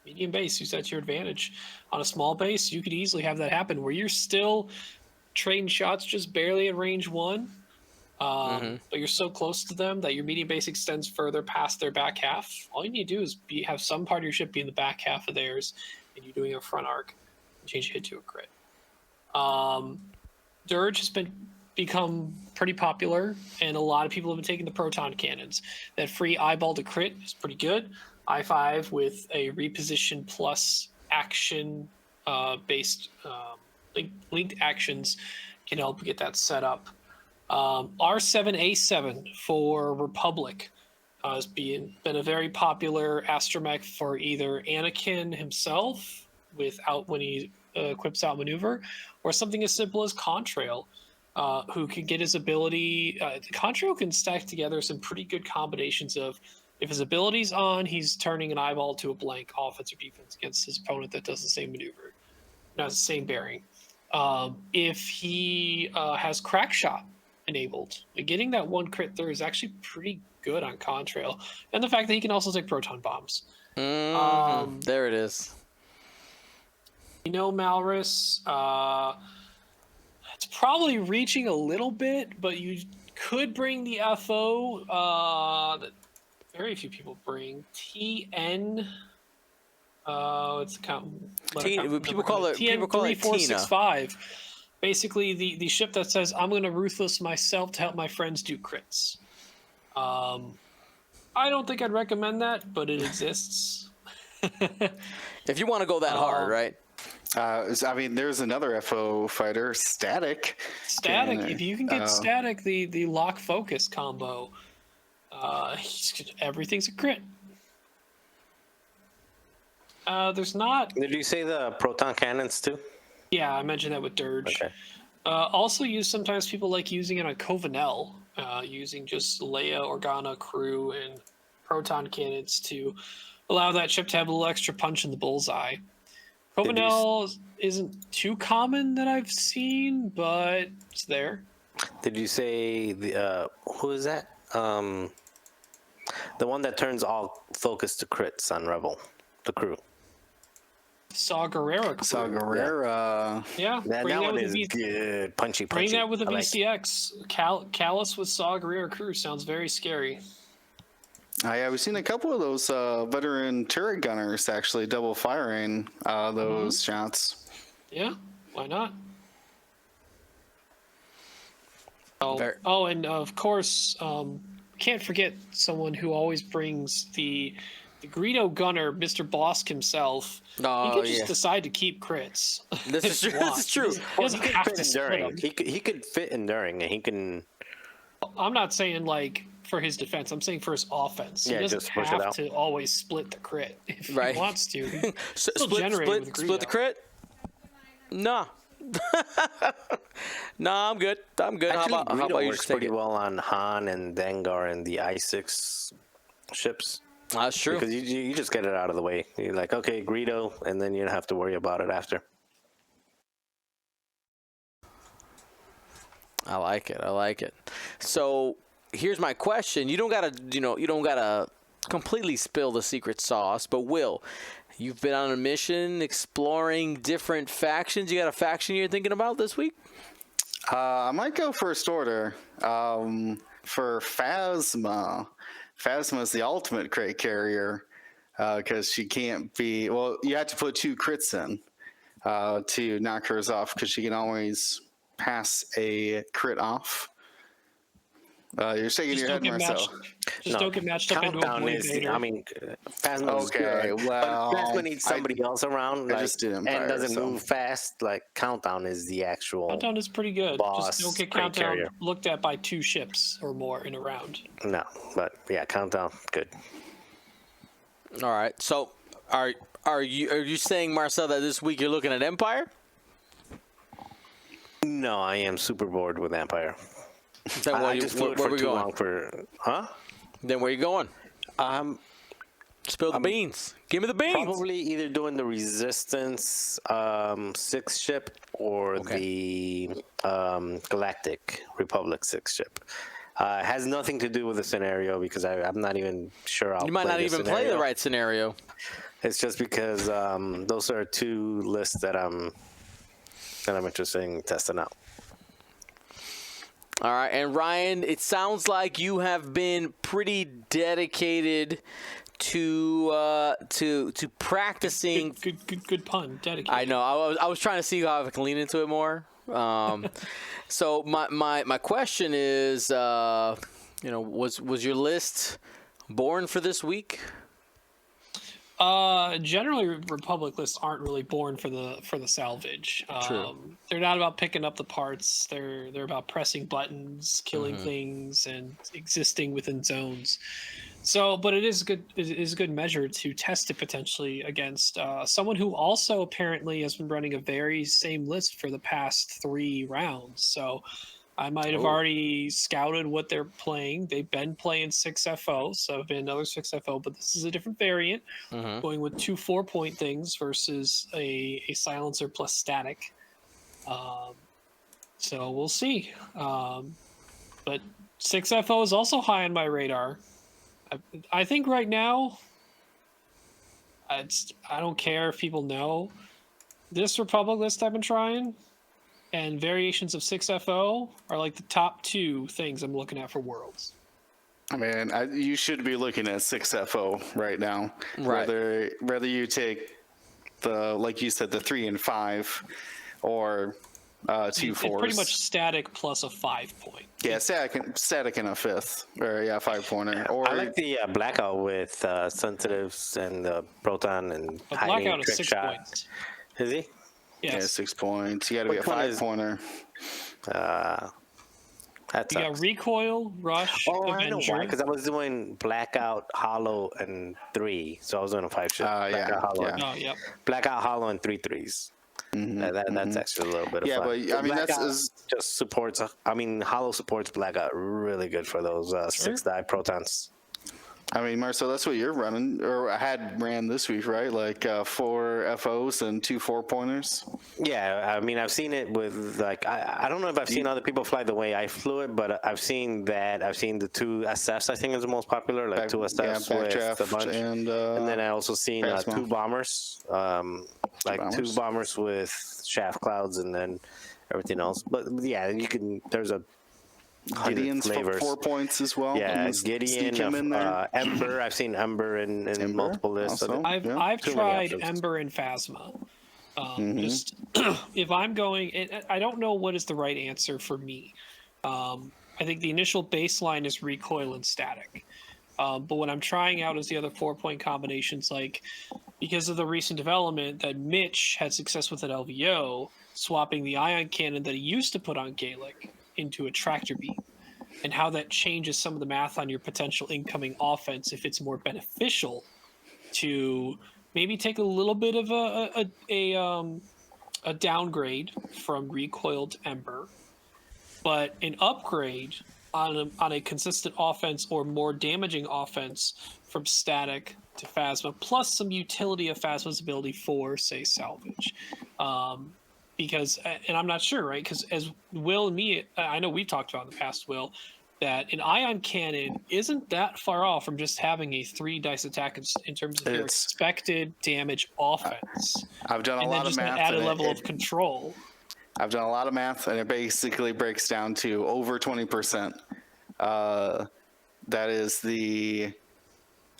Medium base, use that to your advantage. On a small base, you could easily have that happen where you're still trading shots just barely at range 1, but you're so close to them that your medium base extends further past their back half. All you need to do is have some part of your ship be in the back half of theirs, and you're doing a front arc, and change a hit to a crit. Dirge has become pretty popular, and a lot of people have been taking the proton cannons. That free eyeball to crit is pretty good. I5 with a reposition plus action based linked actions can help get that set up. R7A7 for Republic has been a very popular astromech for either Anakin himself when he equips out maneuver, or something as simple as Contrail, who can get his ability. Contrail can stack together some pretty good combinations of, if his ability's on, he's turning an eyeball to a blank offense or defense against his opponent that does the same maneuver. Now, the same bearing. If he has crack shot enabled, getting that 1 crit through is actually pretty good on Contrail. And the fact that he can also take proton bombs. There it is. Malrus, it's probably reaching a little bit, but you could bring the FO that very few people bring. TN. It's people call it TN3465. Basically, the ship that says, I'm going to ruthless myself to help my friends do crits. I don't think I'd recommend that, but it exists. If you want to go that hard, right? I mean, there's another FO fighter, Static. Static. If you can get Static, the lock focus combo, everything's a crit. There's not. Did you say the proton cannons too? Yeah, I mentioned that with Dirge. Okay. Also sometimes people like using it on Covenel, using just Leia, Organa, crew, and proton cannons to allow that ship to have a little extra punch in the bullseye. Covenel isn't too common that I've seen, but it's there. Did you say the who is that? The one that turns all focus to crits on Rebel, the crew. Saw Gerrera. Saw Gerrera. Yeah, That bring that one with is a good. Punchy. bring that with a I like it. VCX. Callus with Saw Gerrera crew sounds very scary. Yeah, we've seen a couple of those veteran turret gunners actually double firing those shots. Yeah, why not? Oh, Very- and of course, can't forget someone who always brings the Greedo gunner, Mr. Bosk himself. Oh, he could just yeah. decide to keep crits. This is if he true. wants. This is true. He doesn't He could have fit to split enduring. them. He could fit enduring, and he can. I'm not saying like for his defense. I'm saying for his offense. Yeah, He doesn't just push it have out. to always split the crit if Right. he wants to. He S- still generating with split the Greedo. crit? Nah. Nah, I'm good. I'm good. Actually, how about Greedo you works just take pretty it? well on Han and Dengar and the I-6 ships. That's true. Because you just get it out of the way. You're like, okay, Greedo, and then you don't have to worry about it after. I like it. I like it. So here's my question. You don't gotta completely spill the secret sauce, but Will, you've been on a mission exploring different factions. You got a faction you're thinking about this week? I might go First Order for Phasma. Phasma is the ultimate crate carrier because she can't be. Well, you have to put 2 crits in to knock hers off because she can always pass a crit off. You're shaking your head, Marcel. Don't get matched up into a Countdown Void is. Vader. I mean, Phasma's Okay, good, well, but Phasma needs somebody else around. I Like, just did Empire, and doesn't so- move fast. Like Countdown is the actual. Countdown is pretty good. Boss Just don't get crate Countdown carrier. looked at by 2 ships or more in a round. No, but yeah, Countdown good. All right. So are you saying, Marcel, that this week you're looking at Empire? No, I am super bored with Empire. Then I just flew it where for we too going? long for. Huh? Then where you going? Spill the beans. Give me the beans. Probably either doing the Resistance 6 ship or the Galactic Republic 6 ship. It has nothing to do with the scenario because I'm not even sure I'll You might play not the even play scenario. the right scenario. It's just because those are 2 lists that I'm interested in testing out. All right, and Ryan, it sounds like you have been pretty dedicated to practicing. Good pun. Dedicated. I know. I was trying to see how I can lean into it more. So my question is, was your list born for this week? Generally, Republic lists aren't really born for the salvage. True. They're not about picking up the parts. They're about pressing buttons, killing things, and existing within zones. So, but it is good. It is a good measure to test it potentially against someone who also apparently has been running a very same list for the past 3 rounds. So, I might have already scouted what they're playing. They've been playing 6FO, so it'll be another 6FO, but this is a different variant, going with 2 4-point things versus a silencer plus static. So we'll see. But 6FO is also high on my radar. I think right now, I don't care if people know this Republic list I've been trying. And variations of 6FO are like the top 2 things I'm looking at for Worlds. I mean, you should be looking at 6FO right now. Right. Whether you take like you said, the 3 and 5, or 2 It's 4s. pretty much static plus a 5-point. Yeah, static and a 5th, or 5-pointer. Or I like the Blackout with Sensitives and Proton and But hiding Blackout is trick 6 shot. points. Is he? Yes. 6 points. You got to be a Which one is- 5-pointer. That You got sucks. Recoil, Rush, Oh, I know Avenger. why. Because I was doing Blackout, Hollow, and 3. So I was doing a 5 ship. Yeah, Blackout, Hollow, yeah. Oh, yep. Blackout, Hollow, and 3 3s. That's actually a little bit of Yeah, fun. but, I mean, that's- Blackout is- just supports. I mean, Hollow supports Blackout really good for those 6 die protons. I mean, Marcel, that's what you're running, or had ran this week, right? Like 4 FOs and 2 4-pointers. Yeah, I mean, I've seen it with like I don't know if I've seen other people fly the way I flew it, but I've seen that. I've seen the 2 SFs. I think is the most popular, like 2 SFs with a bunch, and then I also seen 2 bombers, like 2 bombers with shaft clouds, and then everything else. But yeah, you can. There's a Gideon's for 4 points as well. Yeah, Gideon, Ember. I've seen Ember in multiple lists. Also, I've tried Ember and Phasma. Just if I'm going, I don't know what is the right answer for me. I think the initial baseline is recoil and static. But what I'm trying out is the other 4-point combinations, like because of the recent development that Mitch had success with at LVO, swapping the ion cannon that he used to put on Gaelic into a tractor beam, and how that changes some of the math on your potential incoming offense if it's more beneficial to maybe take a little bit of a downgrade from recoil to Ember, but an upgrade on a consistent offense or more damaging offense from static to Phasma, plus some utility of Phasma's ability for, say, Salvage. Because, and I'm not sure, right? Because as Will and me, I know we've talked about in the past, Will, that an ion cannon isn't that far off from just having a 3 dice attack in terms of your expected damage offense. I've done a lot of math. And then just an added level of control. I've done a lot of math, and it basically breaks down to over 20%. That is the.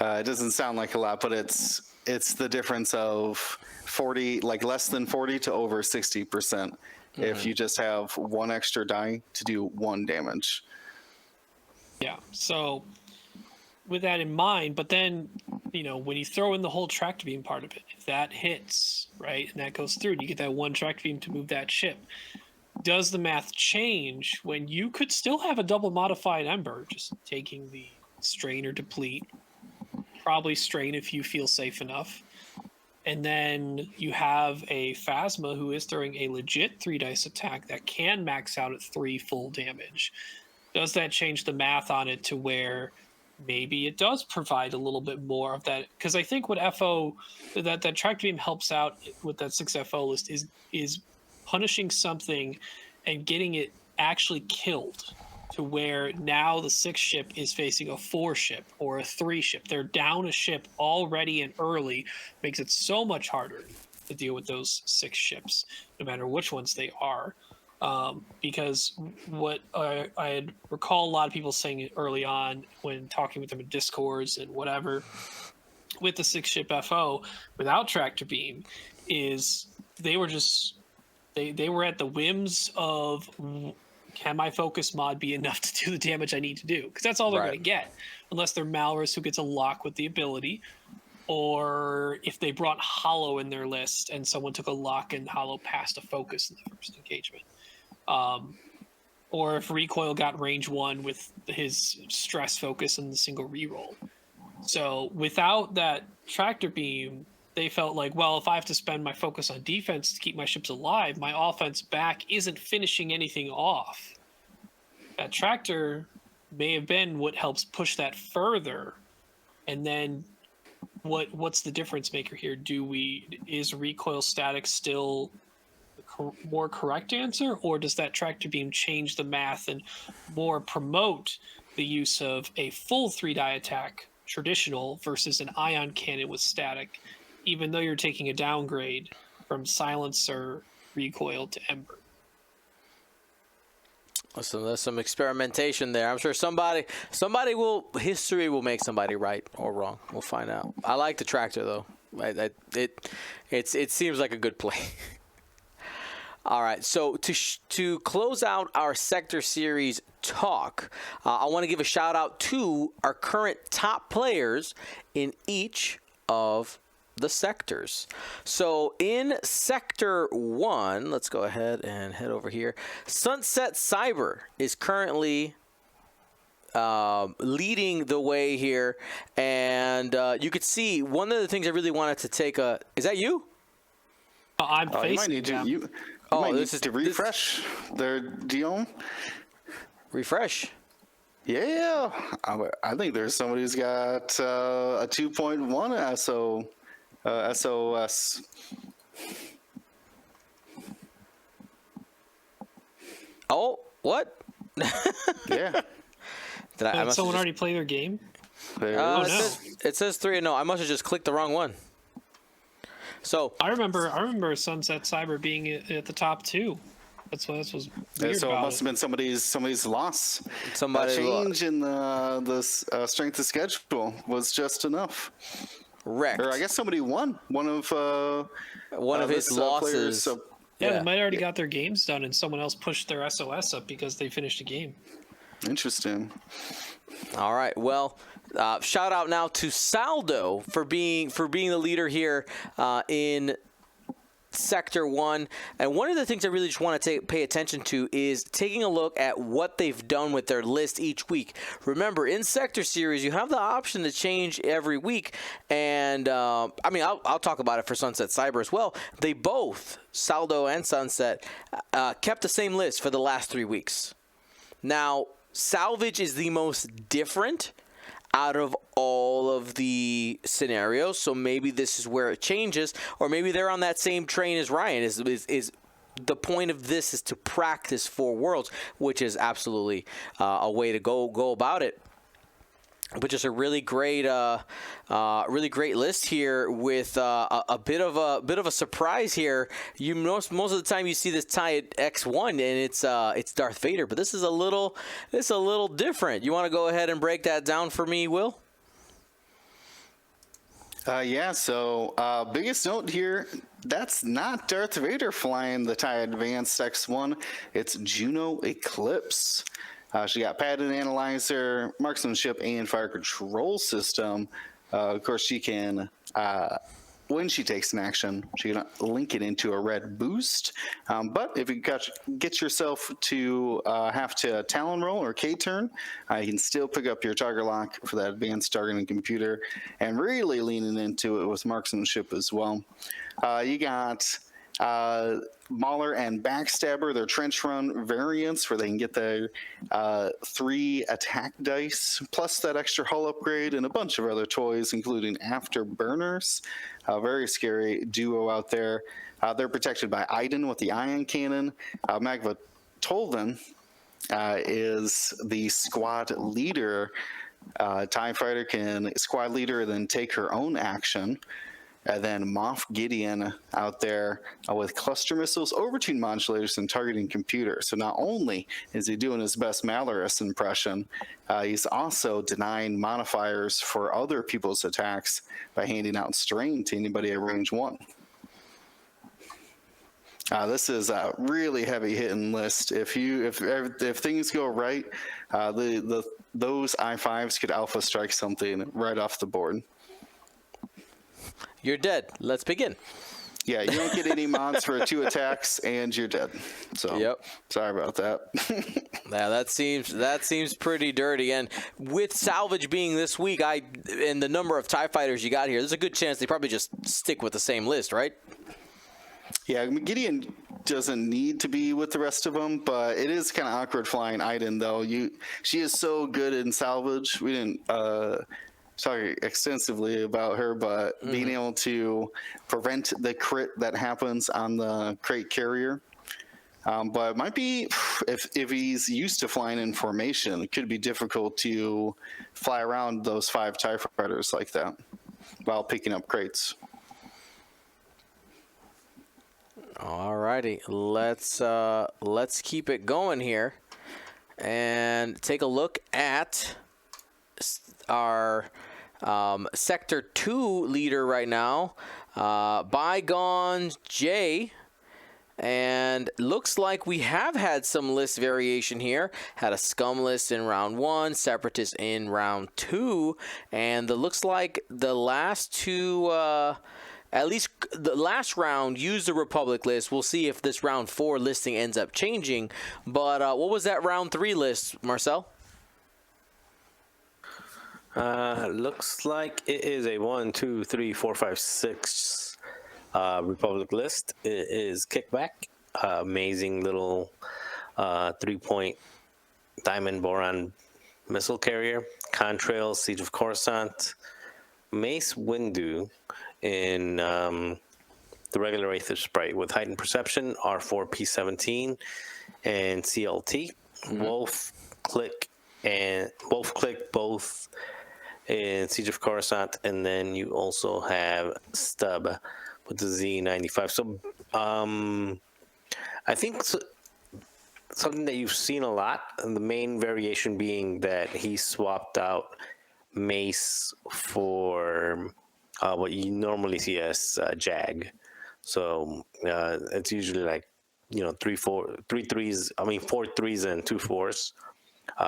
It doesn't sound like a lot, but it's the difference of 40, like less than 40 to over 60%. If you just have 1 extra die to do 1 damage. Yeah. So with that in mind, but then, when you throw in the whole tractor beam part of it, if that hits, right, and that goes through, and you get that 1 tractor beam to move that ship, does the math change when you could still have a double modified Ember, just taking the strain or deplete, probably strain if you feel safe enough, and then you have a Phasma who is throwing a legit 3 dice attack that can max out at 3 full damage? Does that change the math on it to where maybe it does provide a little bit more of that? Because I think what FO that tractor beam helps out with that 6 FO list is punishing something and getting it actually killed, to where now the 6 ship is facing a 4 ship or a 3 ship. They're down a ship already and early, makes it so much harder to deal with those 6 ships, no matter which ones they are. Because what I recall a lot of people saying early on when talking with them in Discords and whatever, with the 6 ship FO without tractor beam, is they were just they were at the whims of, can my focus mod be enough to do the damage I need to do? Because that's all they're going to get, unless they're Malrus who gets a lock with the ability, or if they brought Hollow in their list and someone took a lock and Hollow passed a focus in the first engagement. Or if Recoil got range 1 with his stress focus and the single reroll. So without that tractor beam, they felt like, well, if I have to spend my focus on defense to keep my ships alive, my offense back isn't finishing anything off. That tractor may have been what helps push that further. And then what's the difference maker here? Is recoil static still the more correct answer, or does that tractor beam change the math and more promote the use of a full 3-die attack traditional versus an ion cannon with static, even though you're taking a downgrade from silencer recoil to Ember? So there's some experimentation there. I'm sure history will make somebody right or wrong. We'll find out. I like the tractor though. It seems like a good play. All right. So to close out our sector series talk, I want to give a shout out to our current top players in each of the sectors. So in sector 1, let's go ahead and head over here. Sunset Cyber is currently leading the way here, and you could see one of the things I really wanted to take a. Is that you? I'm facing. You might need to. You might need to refresh their Dion. Refresh. Yeah, I think there's somebody who's got a 2.1 SOS. Oh, what? Yeah. Did I Did must someone have already play their game? There just, it it, is. no. it says 3. No, I must have just clicked the wrong one. So I remember Sunset Cyber being at the top too. That's what was Yeah, weird so it about must have been somebody's loss. somebody Change in the strength of schedule was just enough. wrecked Or I guess somebody won one of one of his this, losses. players. Yeah, Yeah. they might already got their games done, and someone else pushed their SOS up because they finished a game. Interesting. All right. Well, shout out now to Saldo for being the leader here in Sector 1. And one of the things I really just want to pay attention to is taking a look at what they've done with their list each week. Remember, in Sector Series, you have the option to change every week. And, I mean, I'll talk about it for Sunset Cyber as well. They both, Saldo and Sunset, kept the same list for the last 3 weeks. Now, Salvage is the most different out of all of the scenarios, so maybe this is where it changes, or maybe they're on that same train as Ryan. Is the point of this is to practice for Worlds, which is absolutely a way to go about it. But just a really great list here with a bit of a surprise here. You most of the time you see this tie at X1 and it's Darth Vader, but this is a little different. You want to go ahead and break that down for me, Will? Yeah, so biggest note here, that's not Darth Vader flying the TIE Advanced X1, it's Juno Eclipse. She got pattern analyzer, marksmanship, and fire control system. Of course, she can, when she takes an action, she can link it into a red boost. But if you get yourself to have to Talon roll or K-turn, you can still pick up your target lock for that advanced targeting computer, and really leaning into it with marksmanship as well. You got Mauler and Backstabber, their trench run variants where they can get their 3 attack dice, plus that extra hull upgrade and a bunch of other toys, including afterburners. A very scary duo out there. They're protected by Iden with the ion cannon. Magva Tolvan is the squad leader. TIE Fighter can squad leader then take her own action. And then Moff Gideon out there with cluster missiles, overtune modulators, and targeting computer. So not only is he doing his best Malorus impression, he's also denying modifiers for other people's attacks by handing out strain to anybody at range 1. This is a really heavy hitting list. If things go right, those I5s could alpha strike something right off the board. You're dead. Let's begin. Yeah, you don't get any mods for 2 attacks, and you're dead. So, Yep. Sorry about that. Yeah, that seems pretty dirty. And with Salvage being this week, and the number of TIE fighters you got here, there's a good chance they probably just stick with the same list, right? Yeah, I mean, Gideon doesn't need to be with the rest of them, but it is kind of awkward flying Iden, though. She is so good in Salvage. We didn't talk extensively about her, but being able to prevent the crit that happens on the crate carrier. But it might be, if he's used to flying in formation, it could be difficult to fly around those 5 TIE fighters like that while picking up crates. All righty, let's keep it going here and take a look at our Sector 2 leader right now, Bygone J. And looks like we have had some list variation here. Had a scum list in round 1, separatist in round 2, and it looks like the last 2, at least the last round, used the Republic list. We'll see if this round 4 listing ends up changing. But what was that round 3 list, Marcel? Looks like it is a 1, 2, 3, 4, 5, 6 Republic list. It is Kickback, amazing little 3-point diamond boron Missile Carrier, Contrail, Siege of Coruscant, Mace Windu in the regular Aether Sprite with Heightened Perception, R4, P17, and CLT. Wolf Click both in Siege of Coruscant, and then you also have Stub with the Z95. So I think something that you've seen a lot, and the main variation being that he swapped out Mace for what you normally see as Jag. So it's usually like, four threes and 2 4s.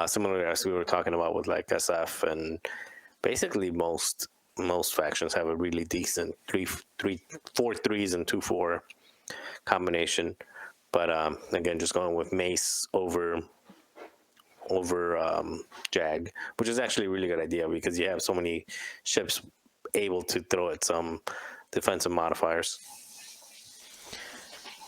Similarly, as we were talking about with like SF, and basically most factions have a really decent 4 3s and 2 4 combination. But again, just going with Mace over Jag, which is actually a really good idea because you have so many ships able to throw at some defensive modifiers.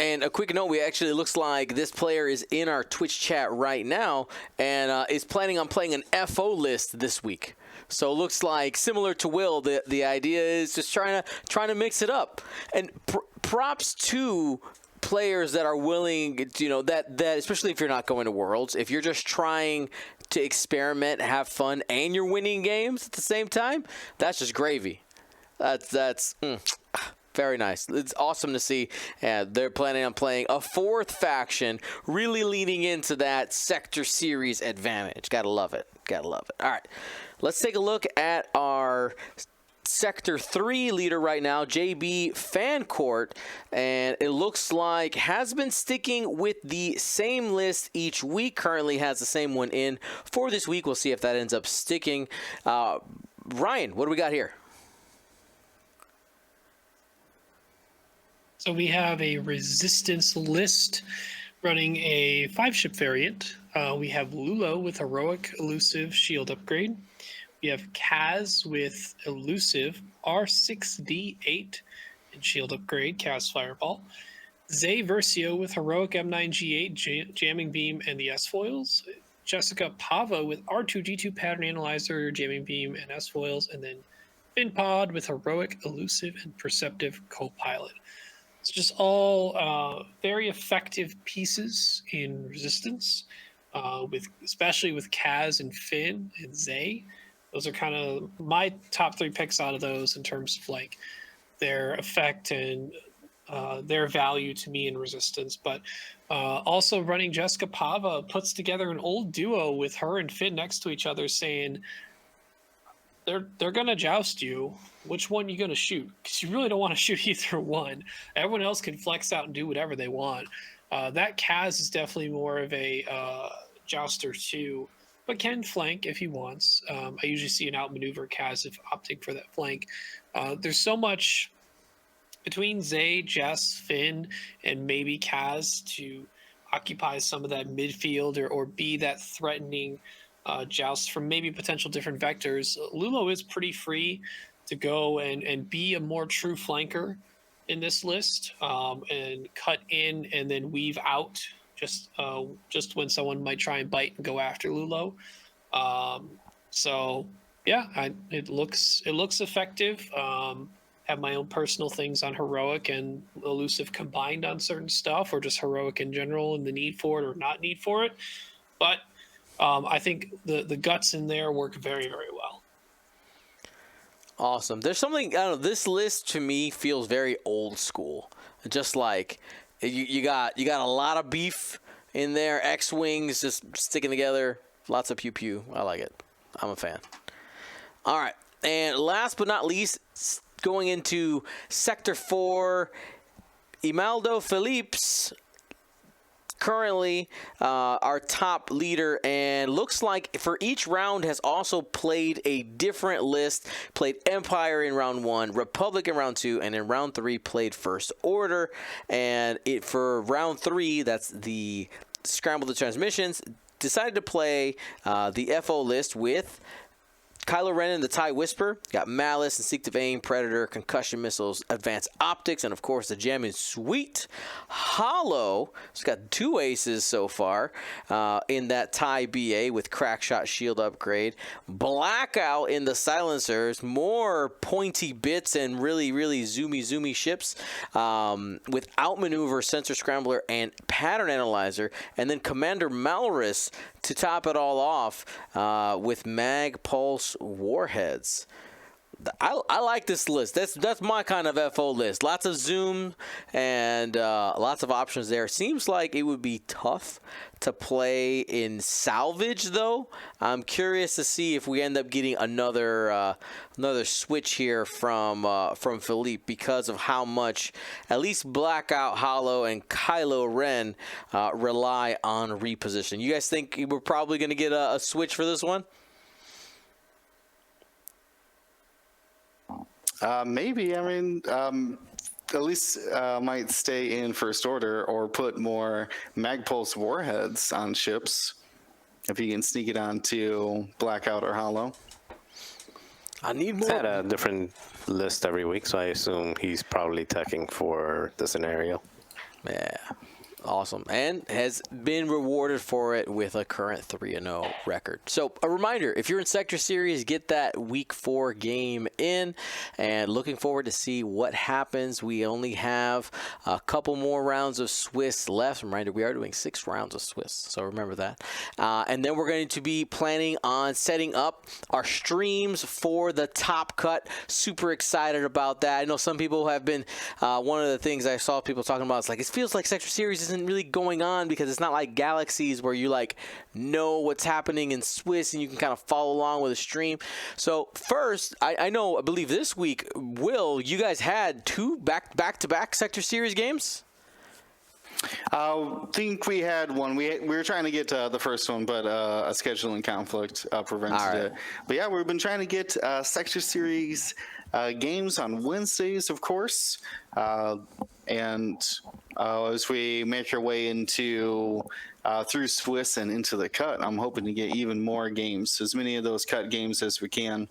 And a quick note, it looks like this player is in our Twitch chat right now and is planning on playing an FO list this week. So it looks like, similar to Will, the idea is just trying to mix it up. And props to players that are willing, that especially if you're not going to Worlds, if you're just trying to experiment, have fun, and you're winning games at the same time, that's just gravy. That's very nice. It's awesome to see. They're planning on playing a 4th faction, really leaning into that Sector Series advantage. Gotta love it. All right, let's take a look at our Sector 3 leader right now, JB Fancourt, and it looks like has been sticking with the same list each week. Currently has the same one in for this week. We'll see if that ends up sticking. Ryan, what do we got here? So we have a Resistance list running a 5-ship variant. We have Lulo with Heroic, Elusive, Shield Upgrade. We have Kaz with Elusive, R6D8, and Shield Upgrade, Kaz Fireball. Zay Versio with Heroic M9G8, Jamming Beam, and the S-Foils. Jessica Pava with R2G2 Pattern Analyzer, Jamming Beam, and S-Foils. And then Finn Pod with Heroic, Elusive, and Perceptive Co-Pilot. It's just all very effective pieces in Resistance, especially with Kaz and Finn and Zay. Those are kind of my top 3 picks out of those in terms of like their effect and their value to me in Resistance. But also running Jessica Pava puts together an old duo with her and Finn next to each other, saying they're gonna joust you. Which one you gonna shoot? Because you really don't want to shoot either one. Everyone else can flex out and do whatever they want. That Kaz is definitely more of a jouster too, but can flank if he wants. I usually see an outmaneuver Kaz if opting for that flank. There's so much between Zay, Jess, Finn, and maybe Kaz to occupy some of that midfield or be that threatening joust from maybe potential different vectors. Lulo is pretty free to go and be a more true flanker in this list, and cut in and then weave out just when someone might try and bite and go after Lulo. So yeah, it looks effective. Have my own personal things on Heroic and Elusive combined on certain stuff, or just Heroic in general and the need for it or not need for it. But I think the guts in there work very, very well. Awesome. There's something, I don't know, this list to me feels very old school. Just like you got a lot of beef in there, X-Wings just sticking together, lots of pew-pew. I like it. I'm a fan. All right. And last but not least, going into Sector 4, Imaldo Philippe's currently our top leader, and looks like for each round has also played a different list. Played Empire in round 1, Republic in round 2, and in round 3 played First Order. And for round 3, that's the Scramble the Transmissions, decided to play the FO list with Kylo Ren and the TIE Whisper. Got Malice, Instinctive Aim, Predator, Concussion Missiles, Advanced Optics, and of course the gem is sweet. Hollow. It's got 2 aces so far in that TIE BA with Crackshot Shield upgrade. Blackout in the Silencers. More pointy bits and really, really zoomy ships with Outmaneuver, Sensor Scrambler, and Pattern Analyzer. And then Commander Malrus to top it all off with Mag Pulse Warheads. I like this list. That's my kind of FO list. Lots of zoom and lots of options there. Seems like it would be tough to play in Salvage, though. I'm curious to see if we end up getting another switch here from Philippe because of how much at least Blackout, Hollow, and Kylo Ren rely on reposition. You guys think we're probably going to get a switch for this one? Maybe. I mean, at least might stay in First Order or put more Magpulse warheads on ships if you can sneak it onto Blackout or Hollow. I need He's more. had a different list every week, so I assume he's probably teching for the scenario. Yeah. Awesome. And has been rewarded for it with a current 3-0 record. So a reminder, if you're in Sector Series, get that Week 4 game in. And looking forward to see what happens. We only have a couple more rounds of Swiss left. Reminder, we are doing 6 rounds of Swiss. So remember that. And then we're going to be planning on setting up our streams for the Top Cut. Super excited about that. I know some people have been, one of the things I saw people talking about is like, it feels like Sector Series isn't really going on because it's not like Galaxies where you like know what's happening in Swiss and you can kind of follow along with a stream. So first, I believe this week, Will, you guys had 2 back-to-back Sector Series games? I think we had one. We were trying to get the first one, but a scheduling conflict prevented it. But yeah, we've been trying to get Sector Series games on Wednesdays, of course. And as we make our way into through Swiss and into the cut, I'm hoping to get even more games, as many of those cut games as we can.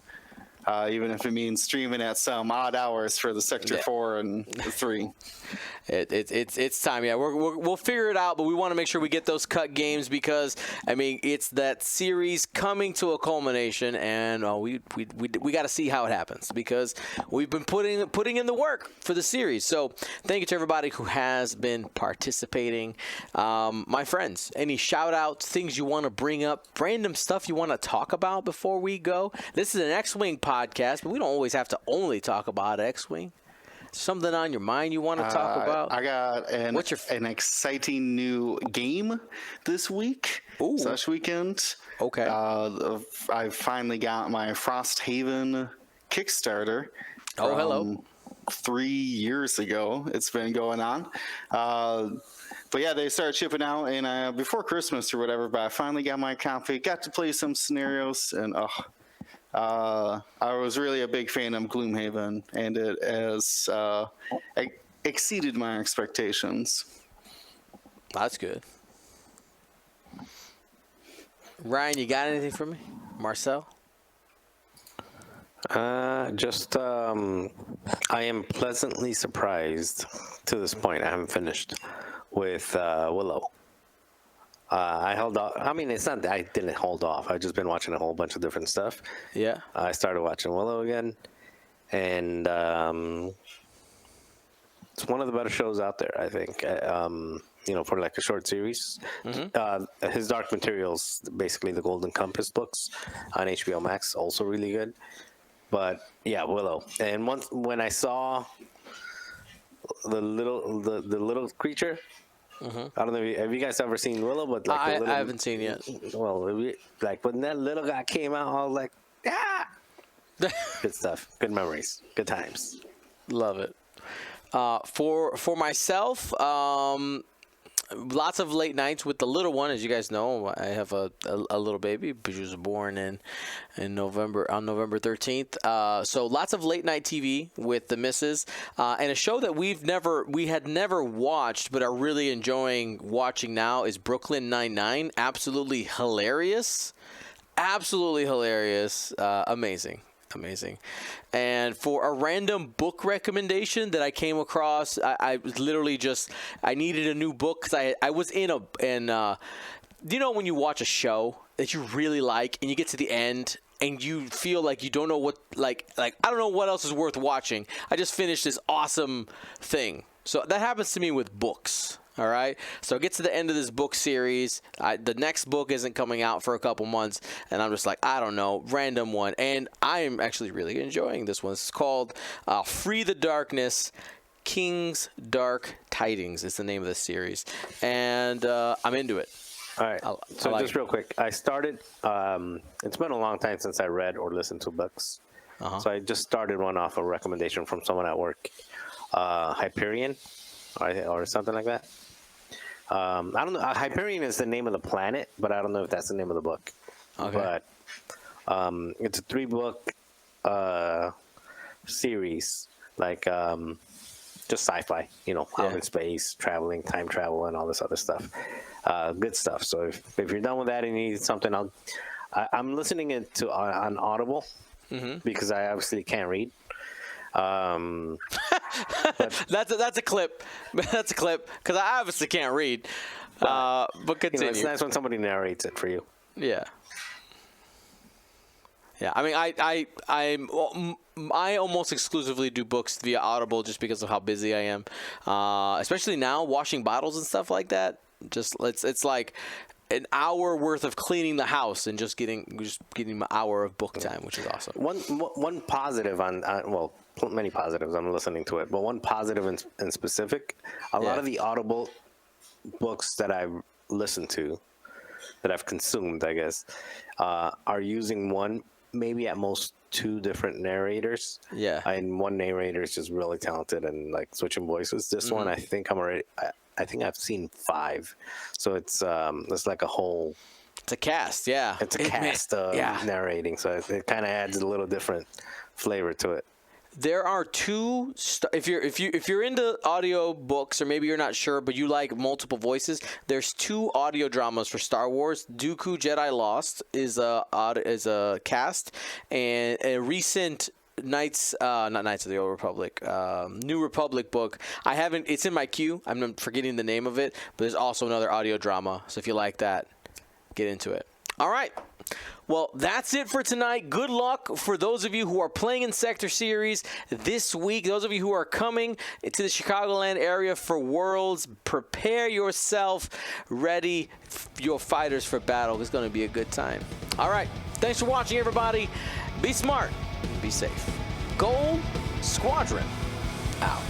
Even if it means streaming at some odd hours for the Sector 4 and the 3. It's time. Yeah, we'll figure it out, but we want to make sure we get those cut games because I mean it's that series coming to a culmination, and we got to see how it happens because we've been putting in the work for the series. So thank you to everybody who has been participating. My friends, any shout outs, things you want to bring up, random stuff you want to talk about before we go? This is an X-Wing podcast, but we don't always have to only talk about X-Wing. Something on your mind you want to talk about? I got an exciting new game this week / weekend. Okay. I finally got my Frosthaven Kickstarter. Oh, hello. 3 years ago it's been going on. But yeah, they started shipping out and before Christmas or whatever, but I finally got my copy, got to play some scenarios, and I was really a big fan of Gloomhaven, and it has exceeded my expectations. That's good. Ryan, you got anything for me? Marcel? I am pleasantly surprised to this point. I haven't finished with Willow. I held off. I mean, it's not that I didn't hold off. I've just been watching a whole bunch of different stuff. Yeah. I started watching Willow again, and it's one of the better shows out there, I think. For like a short series. Mm-hmm. His Dark Materials, basically the Golden Compass books on HBO Max, also really good. But yeah, Willow. And when I saw the little creature. Mm-hmm. I don't know. Have you guys ever seen Willow? But like I haven't seen it yet. Well, like when that little guy came out, I was like, ah! Good stuff. Good memories. Good times. Love it. For myself, lots of late nights with the little one. As you guys know, I have a little baby. She was born on November 13th. So lots of late night TV with the missus, and a show that we had never watched but are really enjoying watching now is Brooklyn Nine-Nine. Absolutely hilarious. absolutely hilarious. Amazing. And for a random book recommendation that I came across, I was literally just, I needed a new book because I was in you know when you watch a show that you really like and you get to the end and you feel like you don't know what, like I don't know what else is worth watching. I just finished this awesome thing. So that happens to me with books. All right. So it gets to the end of this book series. The next book isn't coming out for a couple months. And I'm just like, I don't know, random one. And I am actually really enjoying this one. It's called Free the Darkness, King's Dark Tidings. It's the name of the series. And I'm into it. All right. So just real quick, I started, it's been a long time since I read or listened to books. So I just started one off a recommendation from someone at work, Hyperion or something like that. I don't know. Hyperion is the name of the planet, but I don't know if that's the name of the book. Okay. But it's a 3-book series, like just sci-fi, you know, out in space, traveling, time travel, and all this other stuff. Good stuff. So if you're done with that and you need something, I'm listening it to on Audible because I obviously can't read. That's a clip. That's a clip because I obviously can't read. But continue. You know, it's nice when somebody narrates it for you. Yeah. I mean, I almost exclusively do books via Audible just because of how busy I am. Especially now, washing bottles and stuff like that. Just it's like an hour worth of cleaning the house and just getting an hour of book time, which is awesome. One positive on well, many positives. I'm listening to it, but one positive in specific, a lot of the Audible books that I've listened to, that I've consumed, I guess, are using one, maybe at most 2 different narrators. Yeah. And one narrator is just really talented and like switching voices. This one, I think I think I've seen 5. So it's like a whole. It's a cast, yeah. It's a cast of narrating, so it kind of adds a little different flavor to it. There are 2. If you're into audio books, or maybe you're not sure, but you like multiple voices, there's 2 audio dramas for Star Wars. Dooku Jedi Lost is a cast, and a recent not Knights of the Old Republic, New Republic book. It's in my queue. I'm forgetting the name of it, but there's also another audio drama. So if you like that, get into it. All right. Well, that's it for tonight. Good luck for those of you who are playing in Sector Series this week. Those of you who are coming to the Chicagoland area for Worlds, prepare yourself. Ready your fighters for battle. It's going to be a good time. All right. Thanks for watching, everybody. Be smart. Be safe. Gold Squadron out.